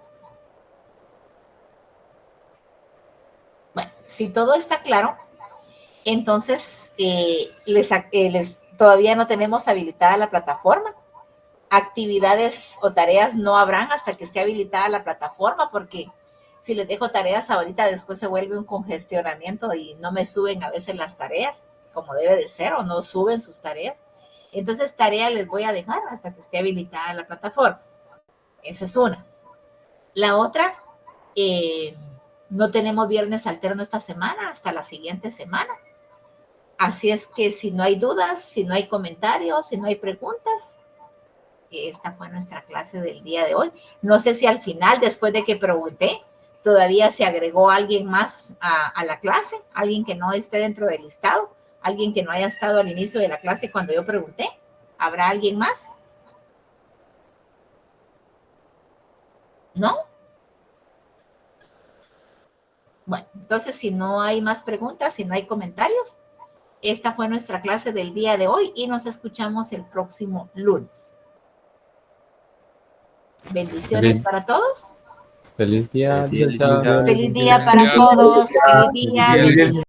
Bueno, si todo está claro, entonces todavía no tenemos habilitada la plataforma. Actividades o tareas no habrán hasta que esté habilitada la plataforma, porque si les dejo tareas ahorita, después se vuelve un congestionamiento y no me suben a veces las tareas como debe de ser, o no suben sus tareas. Entonces, tarea les voy a dejar hasta que esté habilitada la plataforma. Esa es una. La otra, no tenemos viernes alterno esta semana, hasta la siguiente semana. Así es que si no hay dudas, si no hay comentarios, si no hay preguntas, esta fue nuestra clase del día de hoy. No sé si al final, después de que pregunté, todavía se agregó alguien más a la clase, alguien que no esté dentro del listado, alguien que no haya estado al inicio de la clase cuando yo pregunté. ¿Habrá alguien más? ¿No? Bueno, entonces si no hay más preguntas, si no hay comentarios, esta fue nuestra clase del día de hoy y nos escuchamos el próximo lunes. Bendiciones para todos. Feliz día. Feliz día. Feliz día para todos. Feliz día.